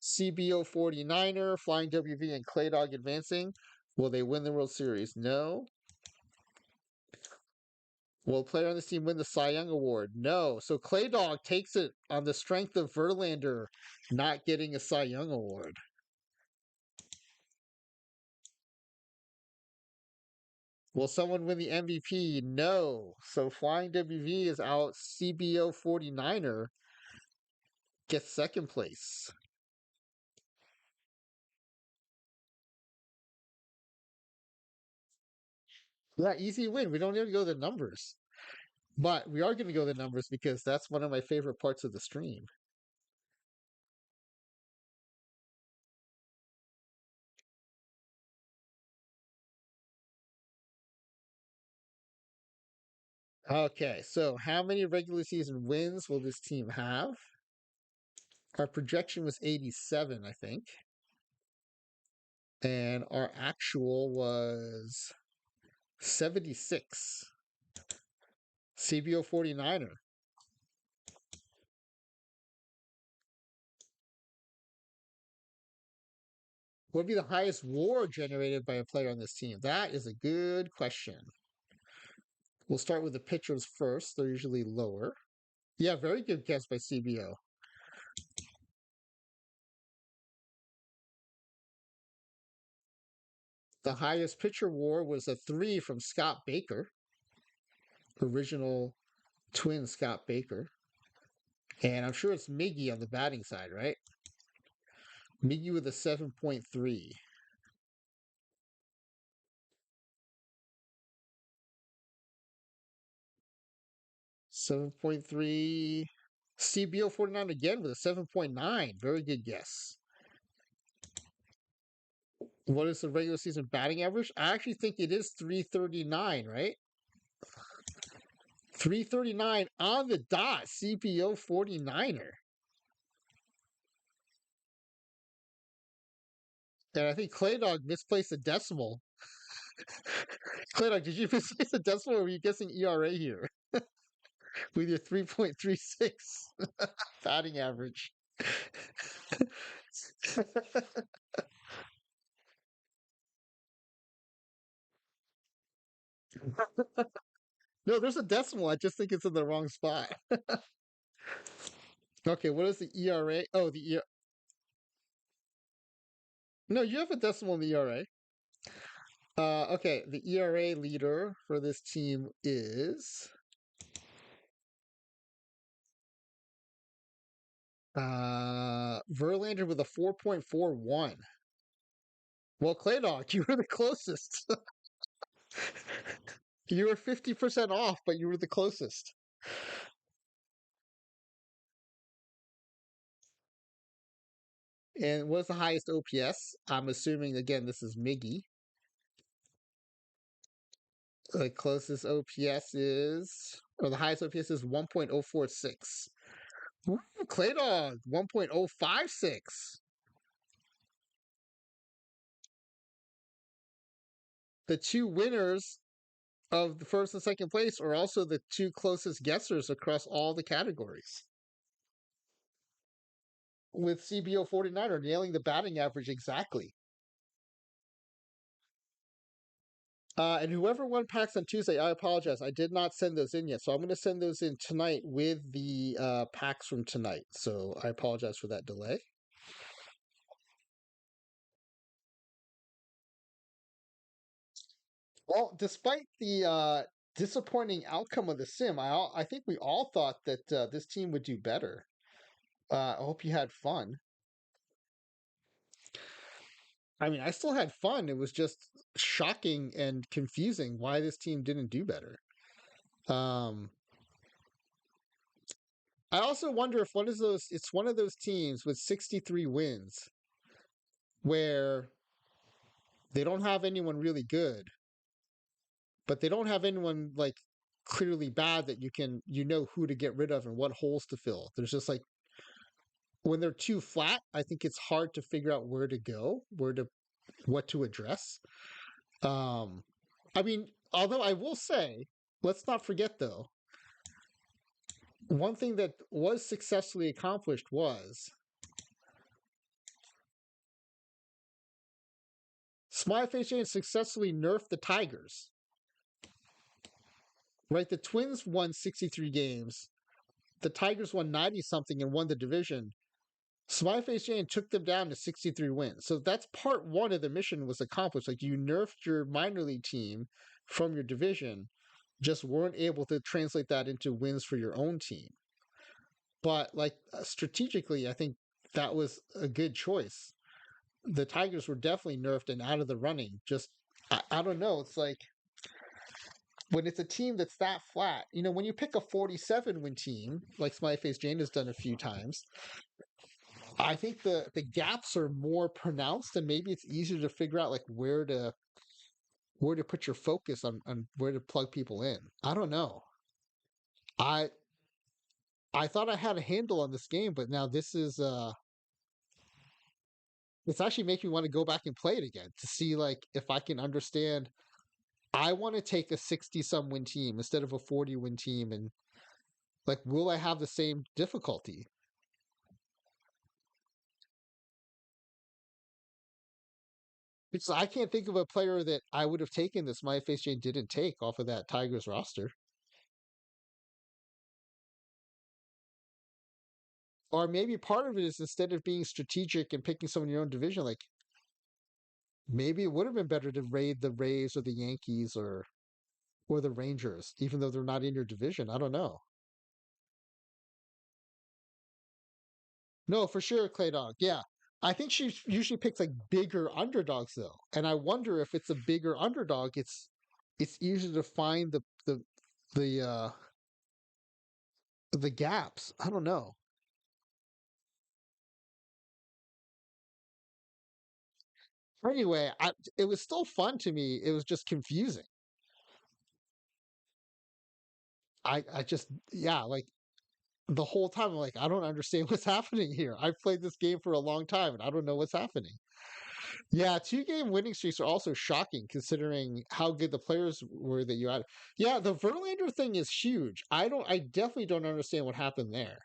CBO 49er, Flying WV, and Clay Dog advancing. Will they win the World Series? No. Will a player on this team win the Cy Young Award? No. So Clay Dog takes it on the strength of Verlander not getting a Cy Young Award. Will someone win the MVP? No. So Flying WV is out. CBO 49er gets second place. Yeah, easy win. We don't need to go to the numbers. But we are going to go to the numbers because that's one of my favorite parts of the stream. Okay, so how many regular season wins will this team have? Our projection was 87, I think. And our actual was 76. CBO 49er. What would be the highest WAR generated by a player on this team? That is a good question. We'll start with the pitchers first. They're usually lower. Yeah, very good guess by CBO. The highest pitcher WAR was a 3 from Scott Baker, original twin Scott Baker. And I'm sure it's Miggy on the batting side, right? Miggy with a 7.3. 7.3. CBO 49 again with a 7.9. Very good guess. What is the regular season batting average? I actually think it is 339, right? 339 on the dot. CBO 49er. And I think Clay Dog misplaced a decimal. Clay Dog, did you misplace a decimal or were you guessing ERA here? With your 3.36 batting average. No, there's a decimal. I just think it's in the wrong spot. Okay, what is the ERA? Oh, the No, you have a decimal in the ERA. Okay, the ERA leader for this team is Verlander with a 4.41. Well, Clay Dog, you were the closest. You were 50% off, but you were the closest. And what's the highest OPS? I'm assuming again this is Miggy. The closest OPS is, or the highest OPS is 1.046. Ooh, Clay Dog, 1.056. The two winners of the first and second place are also the two closest guessers across all the categories. With CBO 49er nailing the batting average exactly. And whoever won packs on Tuesday, I apologize. I did not send those in yet. So I'm going to send those in tonight with the packs from tonight. So I apologize for that delay. Well, despite the disappointing outcome of the sim, I think we all thought that this team would do better. I hope you had fun. I mean, I still had fun. It was just shocking and confusing why this team didn't do better. Um, I also wonder if it's one of those teams with 63 wins where they don't have anyone really good, but they don't have anyone like clearly bad that you know who to get rid of and what holes to fill. There's just like when they're too flat, I think it's hard to figure out where to go, what to address. Um, I mean, although I will say, let's not forget though, one thing that was successfully accomplished was SmileyFaceJane successfully nerfed the Tigers. Right, the Twins won 63 games. The Tigers won 90 something and won the division. SmileyFaceJane took them down to 63 wins. So that's part one of the mission was accomplished. Like you nerfed your minor league team from your division just weren't able to translate that into wins for your own team. But like strategically, I think that was a good choice. The Tigers were definitely nerfed and out of the running. Just I don't know. It's like when it's a team that's that flat, when you pick a 47 win team, like SmileyFaceJane has done a few times, I think the gaps are more pronounced and maybe it's easier to figure out like where to put your focus on where to plug people in. I don't know. I I thought I had a handle on this game, but now this is it's actually making me want to go back and play it again to see like if I can understand. I want to take a 60 some win team instead of a 40 win team and like will I have the same difficulty? Because I can't think of a player that I would have taken this my face Jane didn't take off of that Tigers roster. Or maybe part of it is instead of being strategic and picking someone in your own division, like maybe it would have been better to raid the Rays or the Yankees or the Rangers, even though they're not in your division. I don't know. No, for sure, Clay Dog. Yeah. I think she usually picks like bigger underdogs though. And I wonder if it's a bigger underdog, it's easier to find the the gaps. I don't know. Anyway, it was still fun to me. It was just confusing. I just yeah, like the whole time I'm like, I don't understand what's happening here. I've played this game for a long time and I don't know what's happening. Yeah, 2 game winning streaks are also shocking considering how good the players were that you had. Yeah, the Verlander thing is huge. I definitely don't understand what happened there.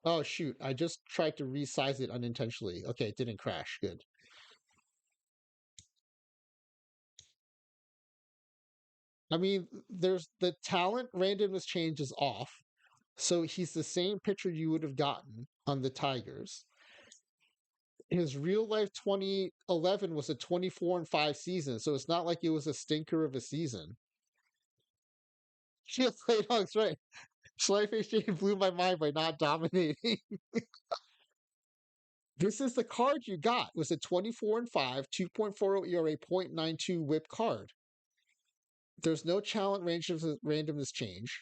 Oh shoot, I just tried to resize it unintentionally. Okay, it didn't crash. Good. I mean, there's the talent randomness change is off. So he's the same pitcher you would have gotten on the Tigers. His real life 2011 was a 24-5 season, so it's not like it was a stinker of a season. She played Hawks right. Life Exchange blew my mind by not dominating. This is the card you got. It was a 24-5, 2.40 ERA, 0.92 whip card. There's no challenge randomness change.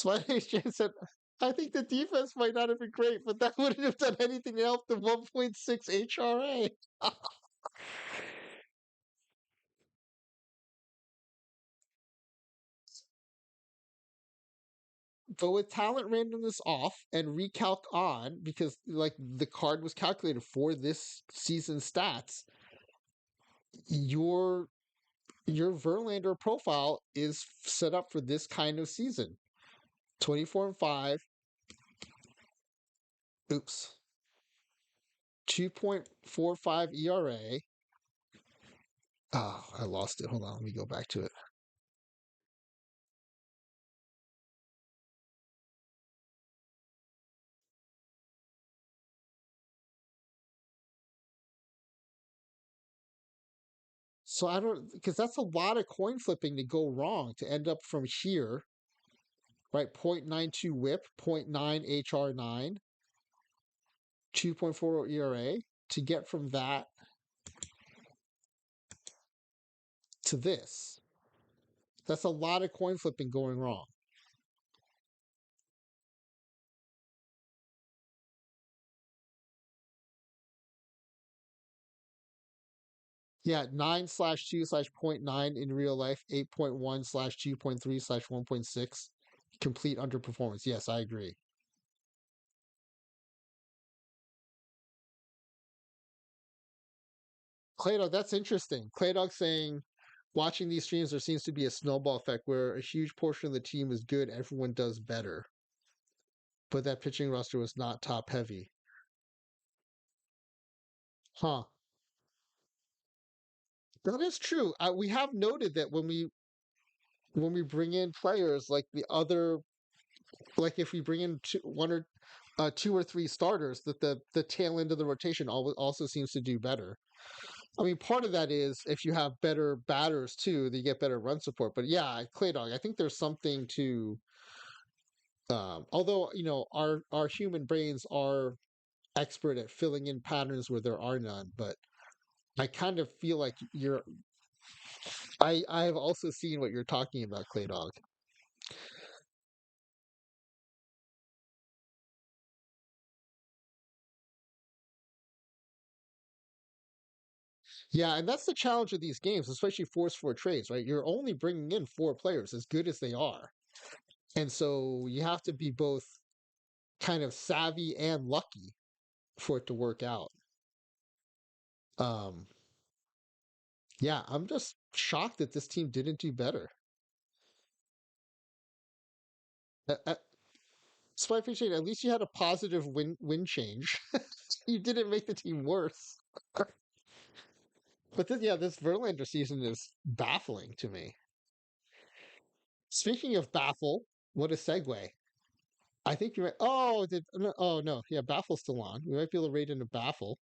Life Exchange said, I think the defense might not have been great, but that wouldn't have done anything to help the 1.6 HRA. But with talent randomness off and recalc on, because like the card was calculated for this season stats, your your Verlander profile is set up for this kind of season. 24-5. Oops. 2.45 ERA. Oh, I lost it. Hold on, let me go back to it. So I don't because that's a lot of coin flipping to go wrong to end up from here, right? 0.92 whip, zero point 0.9 HR9, 2.40 ERA to get from that to this. That's a lot of coin flipping going wrong. Yeah, 9/2/0.9 in real life, 8.1/2.3/1.6. Complete underperformance. Yes, I agree. Claydog, that's interesting. Claydog saying, watching these streams, there seems to be a snowball effect where a huge portion of the team is good, everyone does better. But that pitching roster was not top heavy. Huh. That is true. We have noted that when we bring in players like the other, like if we bring in one or two or three starters, that the tail end of the rotation also seems to do better. I mean, part of that is if you have better batters too, you get better run support. But yeah, Clay Dog, I think there's something to. Although our human brains are expert at filling in patterns where there are none, but I kind of feel like you're. I have also seen what you're talking about, Clay Dog. Yeah, and that's the challenge of these games, especially force four trades, right? You're only bringing in four players, as good as they are, and so you have to be both kind of savvy and lucky for it to work out. Um, yeah, I'm just shocked that this team didn't do better. Uh, SmileyFaceJane, at least you had a positive win change. You didn't make the team worse. But this, yeah, this Verlander season is baffling to me. Speaking of baffle, what a segue. I think you might. Oh, no, oh no, yeah, baffle's still on. We might be able to rate into baffle.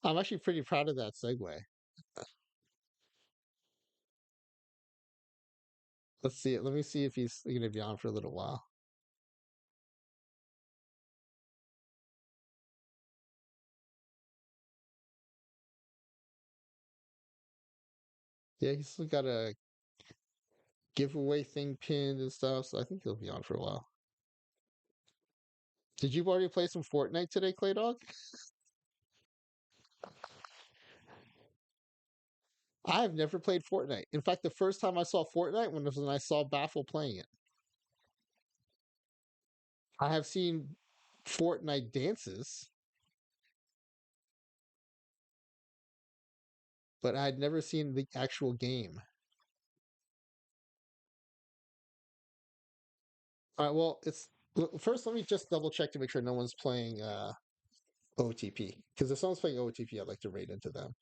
I'm actually pretty proud of that segue. Let's see it. Let me see if he's going to be on for a little while. Yeah, he's still got a giveaway thing pinned and stuff, so I think he'll be on for a while. Did you already play some Fortnite today, Clay Dog? I have never played Fortnite. In fact, the first time I saw Fortnite was when I saw Baffle playing it. I have seen Fortnite dances, but I had never seen the actual game. All right, well, first. Let me just double check to make sure no one's playing OOTP. Because if someone's playing OOTP, I'd like to raid into them.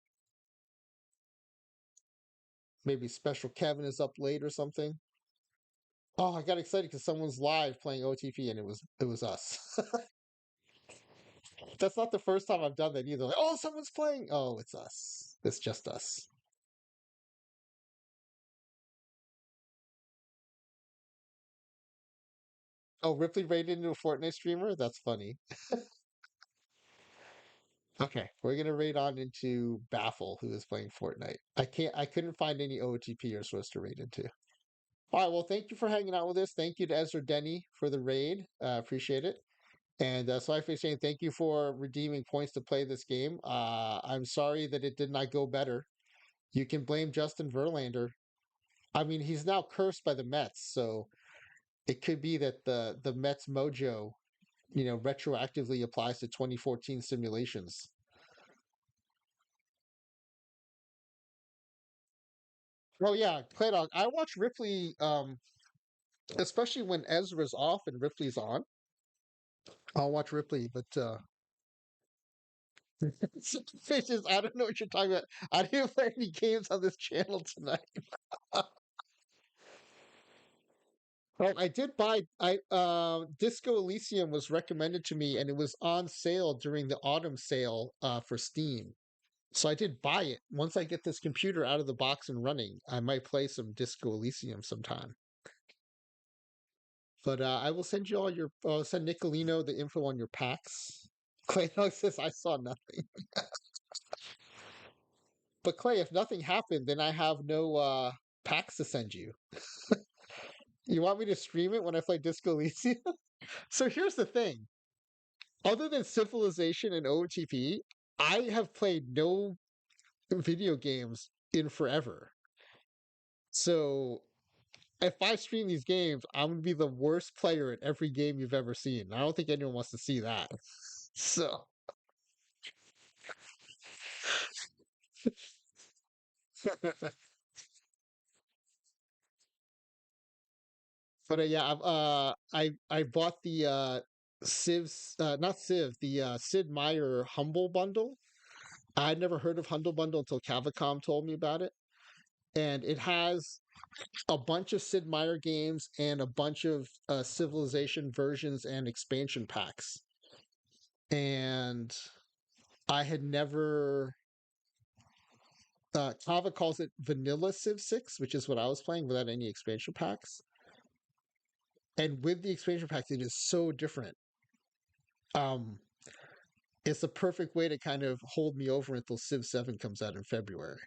Maybe Special Kevin is up late or something. Oh, I got excited because someone's live playing OTP and it was us. That's not the first time I've done that either. Like, oh, someone's playing. Oh, it's us. It's just us. Oh, Ripley raided into a Fortnite streamer? That's funny. Okay, we're gonna raid on into Baffle, who is playing Fortnite. I couldn't find any OTP you're supposed to raid into. All right, well, thank you for hanging out with us. Thank you to Ezra Denny for the raid. Appreciate it. And Slife saying thank you for redeeming points to play this game. I'm sorry that it did not go better. You can blame Justin Verlander. I mean, he's now cursed by the Mets, so it could be that the Mets mojo, retroactively applies to 2014 simulations. Oh yeah, Claydog. I watch Ripley, especially when Ezra's off and Ripley's on. I'll watch Ripley, but fishes. I don't know what you're talking about. I didn't play any games on this channel tonight. Well, I did buy. Disco Elysium was recommended to me, and it was on sale during the autumn sale for Steam. So I did buy it. Once I get this computer out of the box and running, I might play some Disco Elysium sometime. But I will send you all your. Send Nicolino the info on your packs. Clay says I saw nothing. But Clay, if nothing happened, then I have no packs to send you. You want me to stream it when I play Disco Elysium? So here's the thing. Other than Civilization and OOTP, I have played no video games in forever. So if I stream these games, I'm gonna be the worst player at every game you've ever seen. I don't think anyone wants to see that. So, but yeah, I bought the Civ's not Civ, the Sid Meier Humble Bundle. I'd never heard of Humble Bundle until Cavicom told me about it, and it has a bunch of Sid Meier games and a bunch of Civilization versions and expansion packs. And I had never. Kava calls it Vanilla Civ 6, which is what I was playing without any expansion packs. And with the expansion packs, it is so different. Um, it's the perfect way to kind of hold me over until Civ 7 comes out in February.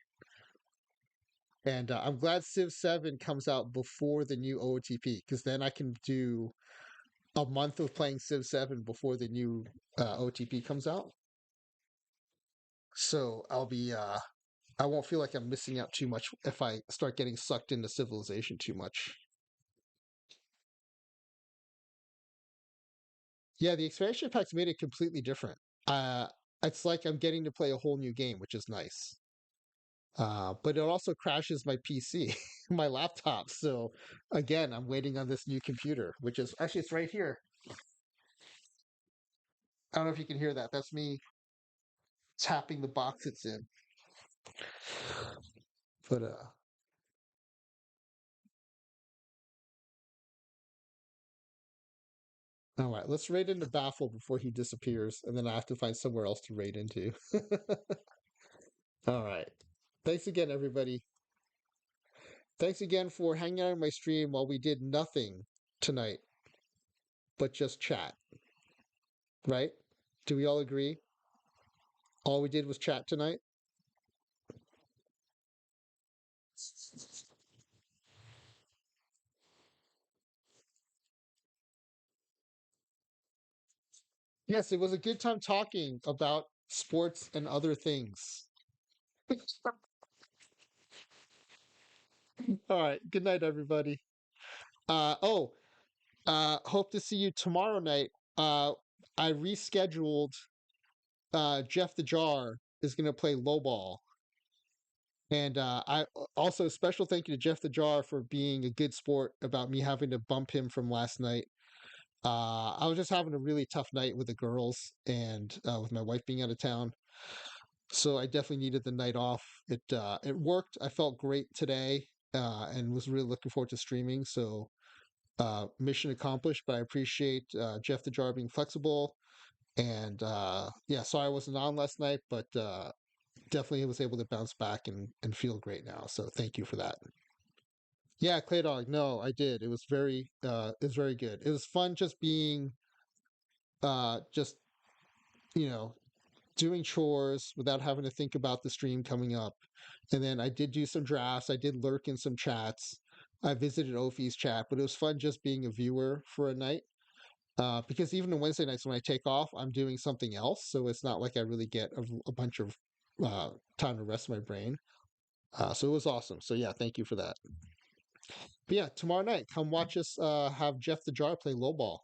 And I'm glad Civ 7 comes out before the new OOTP because then I can do a month of playing Civ 7 before the new OTP comes out. So I won't feel like I'm missing out too much if I start getting sucked into Civilization too much. Yeah, the expansion packs made it completely different. Uh, it's like I'm getting to play a whole new game, which is nice. But it also crashes my PC, my laptop. So again, I'm waiting on this new computer, which is actually it's right here. I don't know if you can hear that. That's me tapping the box it's in. But all right, let's raid into Baffle before he disappears, and then I have to find somewhere else to raid into. All right. Thanks again, everybody. Thanks again for hanging out on my stream while we did nothing tonight but just chat, right? Do we all agree? All we did was chat tonight? Yes, it was a good time talking about sports and other things. All right. Good night, everybody. Oh, hope to see you tomorrow night. I rescheduled. Jeff the Jar is going to play lowball, and I also special thank you to Jeff the Jar for being a good sport about me having to bump him from last night. I was just having a really tough night with the girls and with my wife being out of town, so I definitely needed the night off. It worked. I felt great today, and was really looking forward to streaming. So mission accomplished. But I appreciate Jeff the Jar being flexible. And yeah, sorry I wasn't on last night, but definitely was able to bounce back and feel great now. So thank you for that. Yeah, Clay Dog. No, I did. It was very good. It was fun just being just you know doing chores without having to think about the stream coming up. And then I did do some drafts. I did lurk in some chats. I visited Ophi's chat, but it was fun just being a viewer for a night. Because even on Wednesday nights when I take off, I'm doing something else. So it's not like I really get a bunch of time to rest my brain. So it was awesome. So yeah, thank you for that. But yeah, tomorrow night, come watch us have Jeff the Jar play lowball.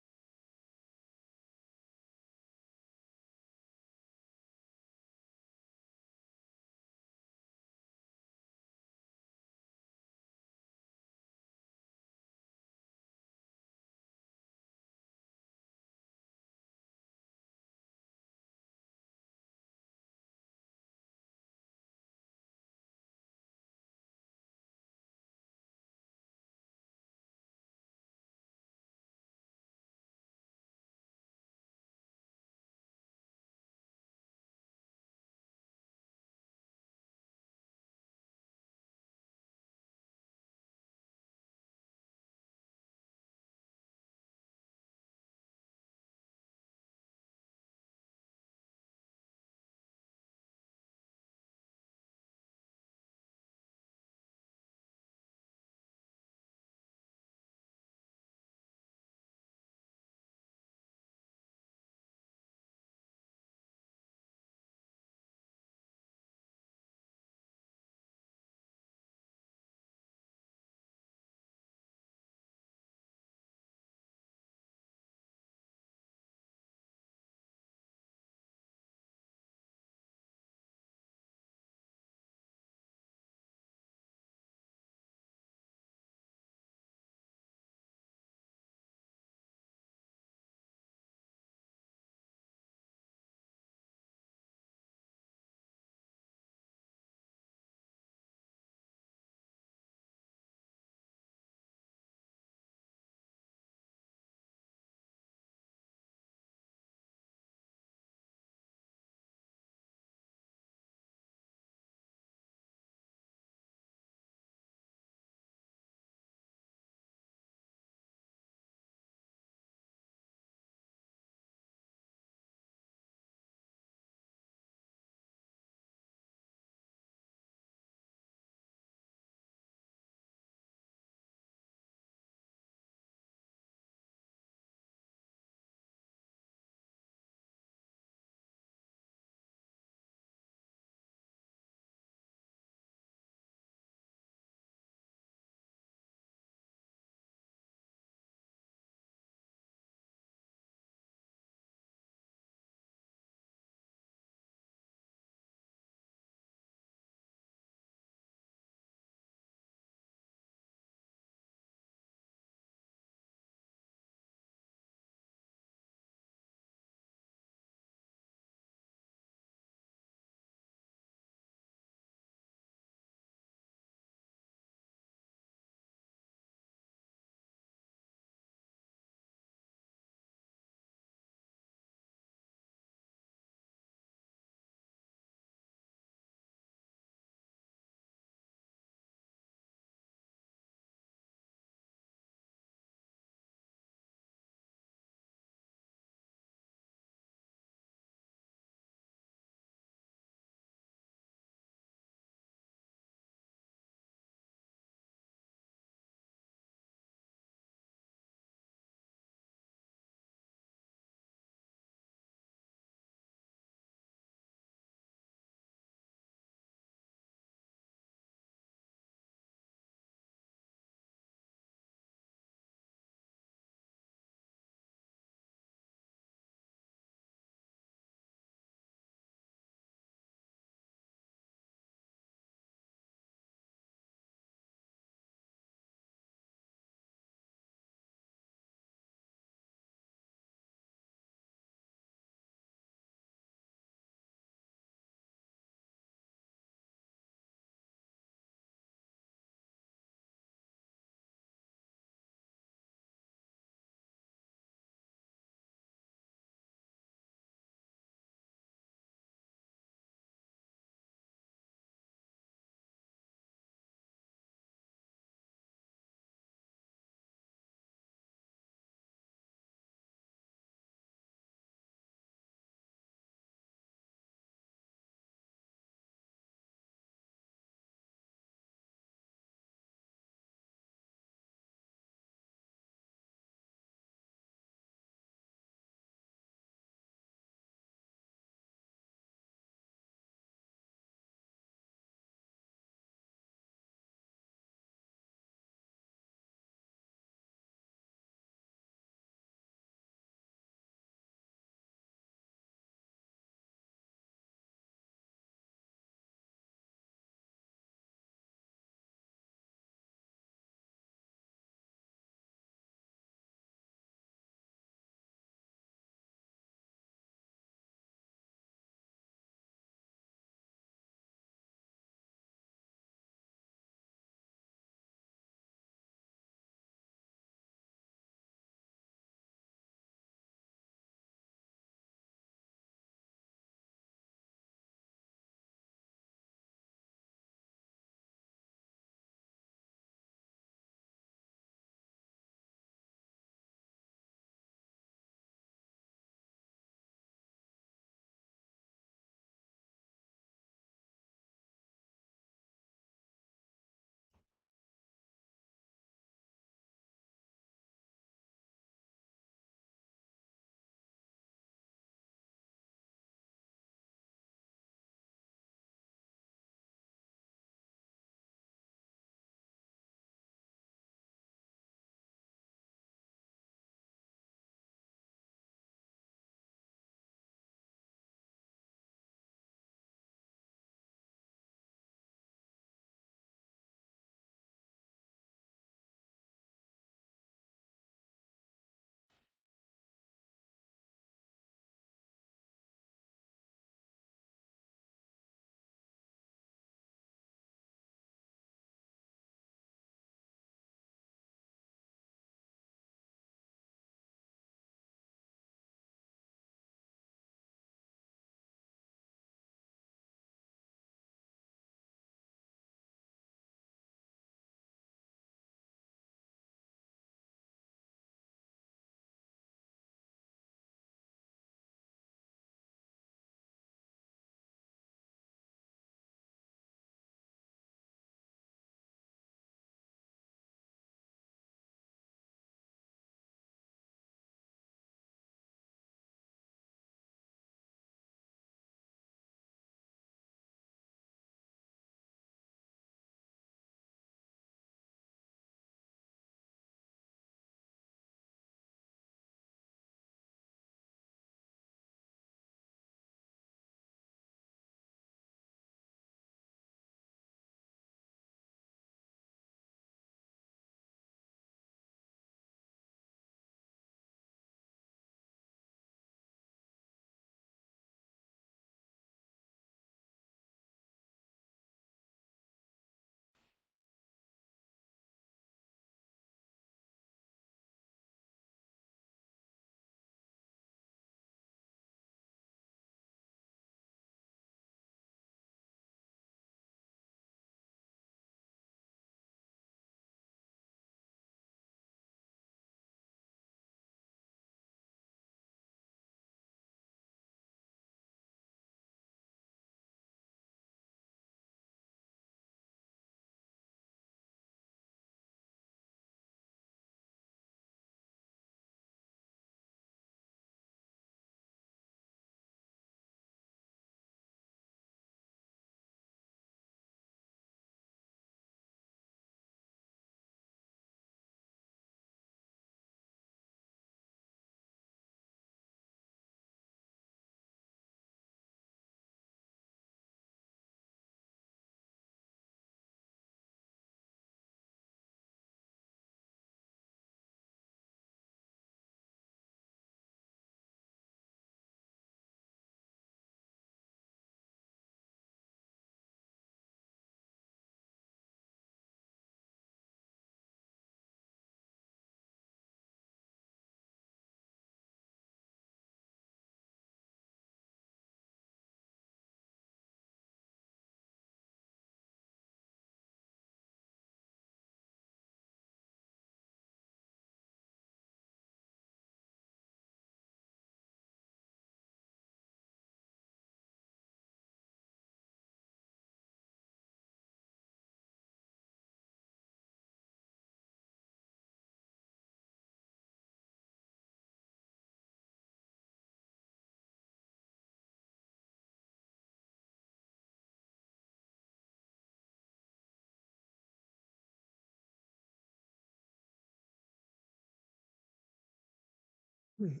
Mm.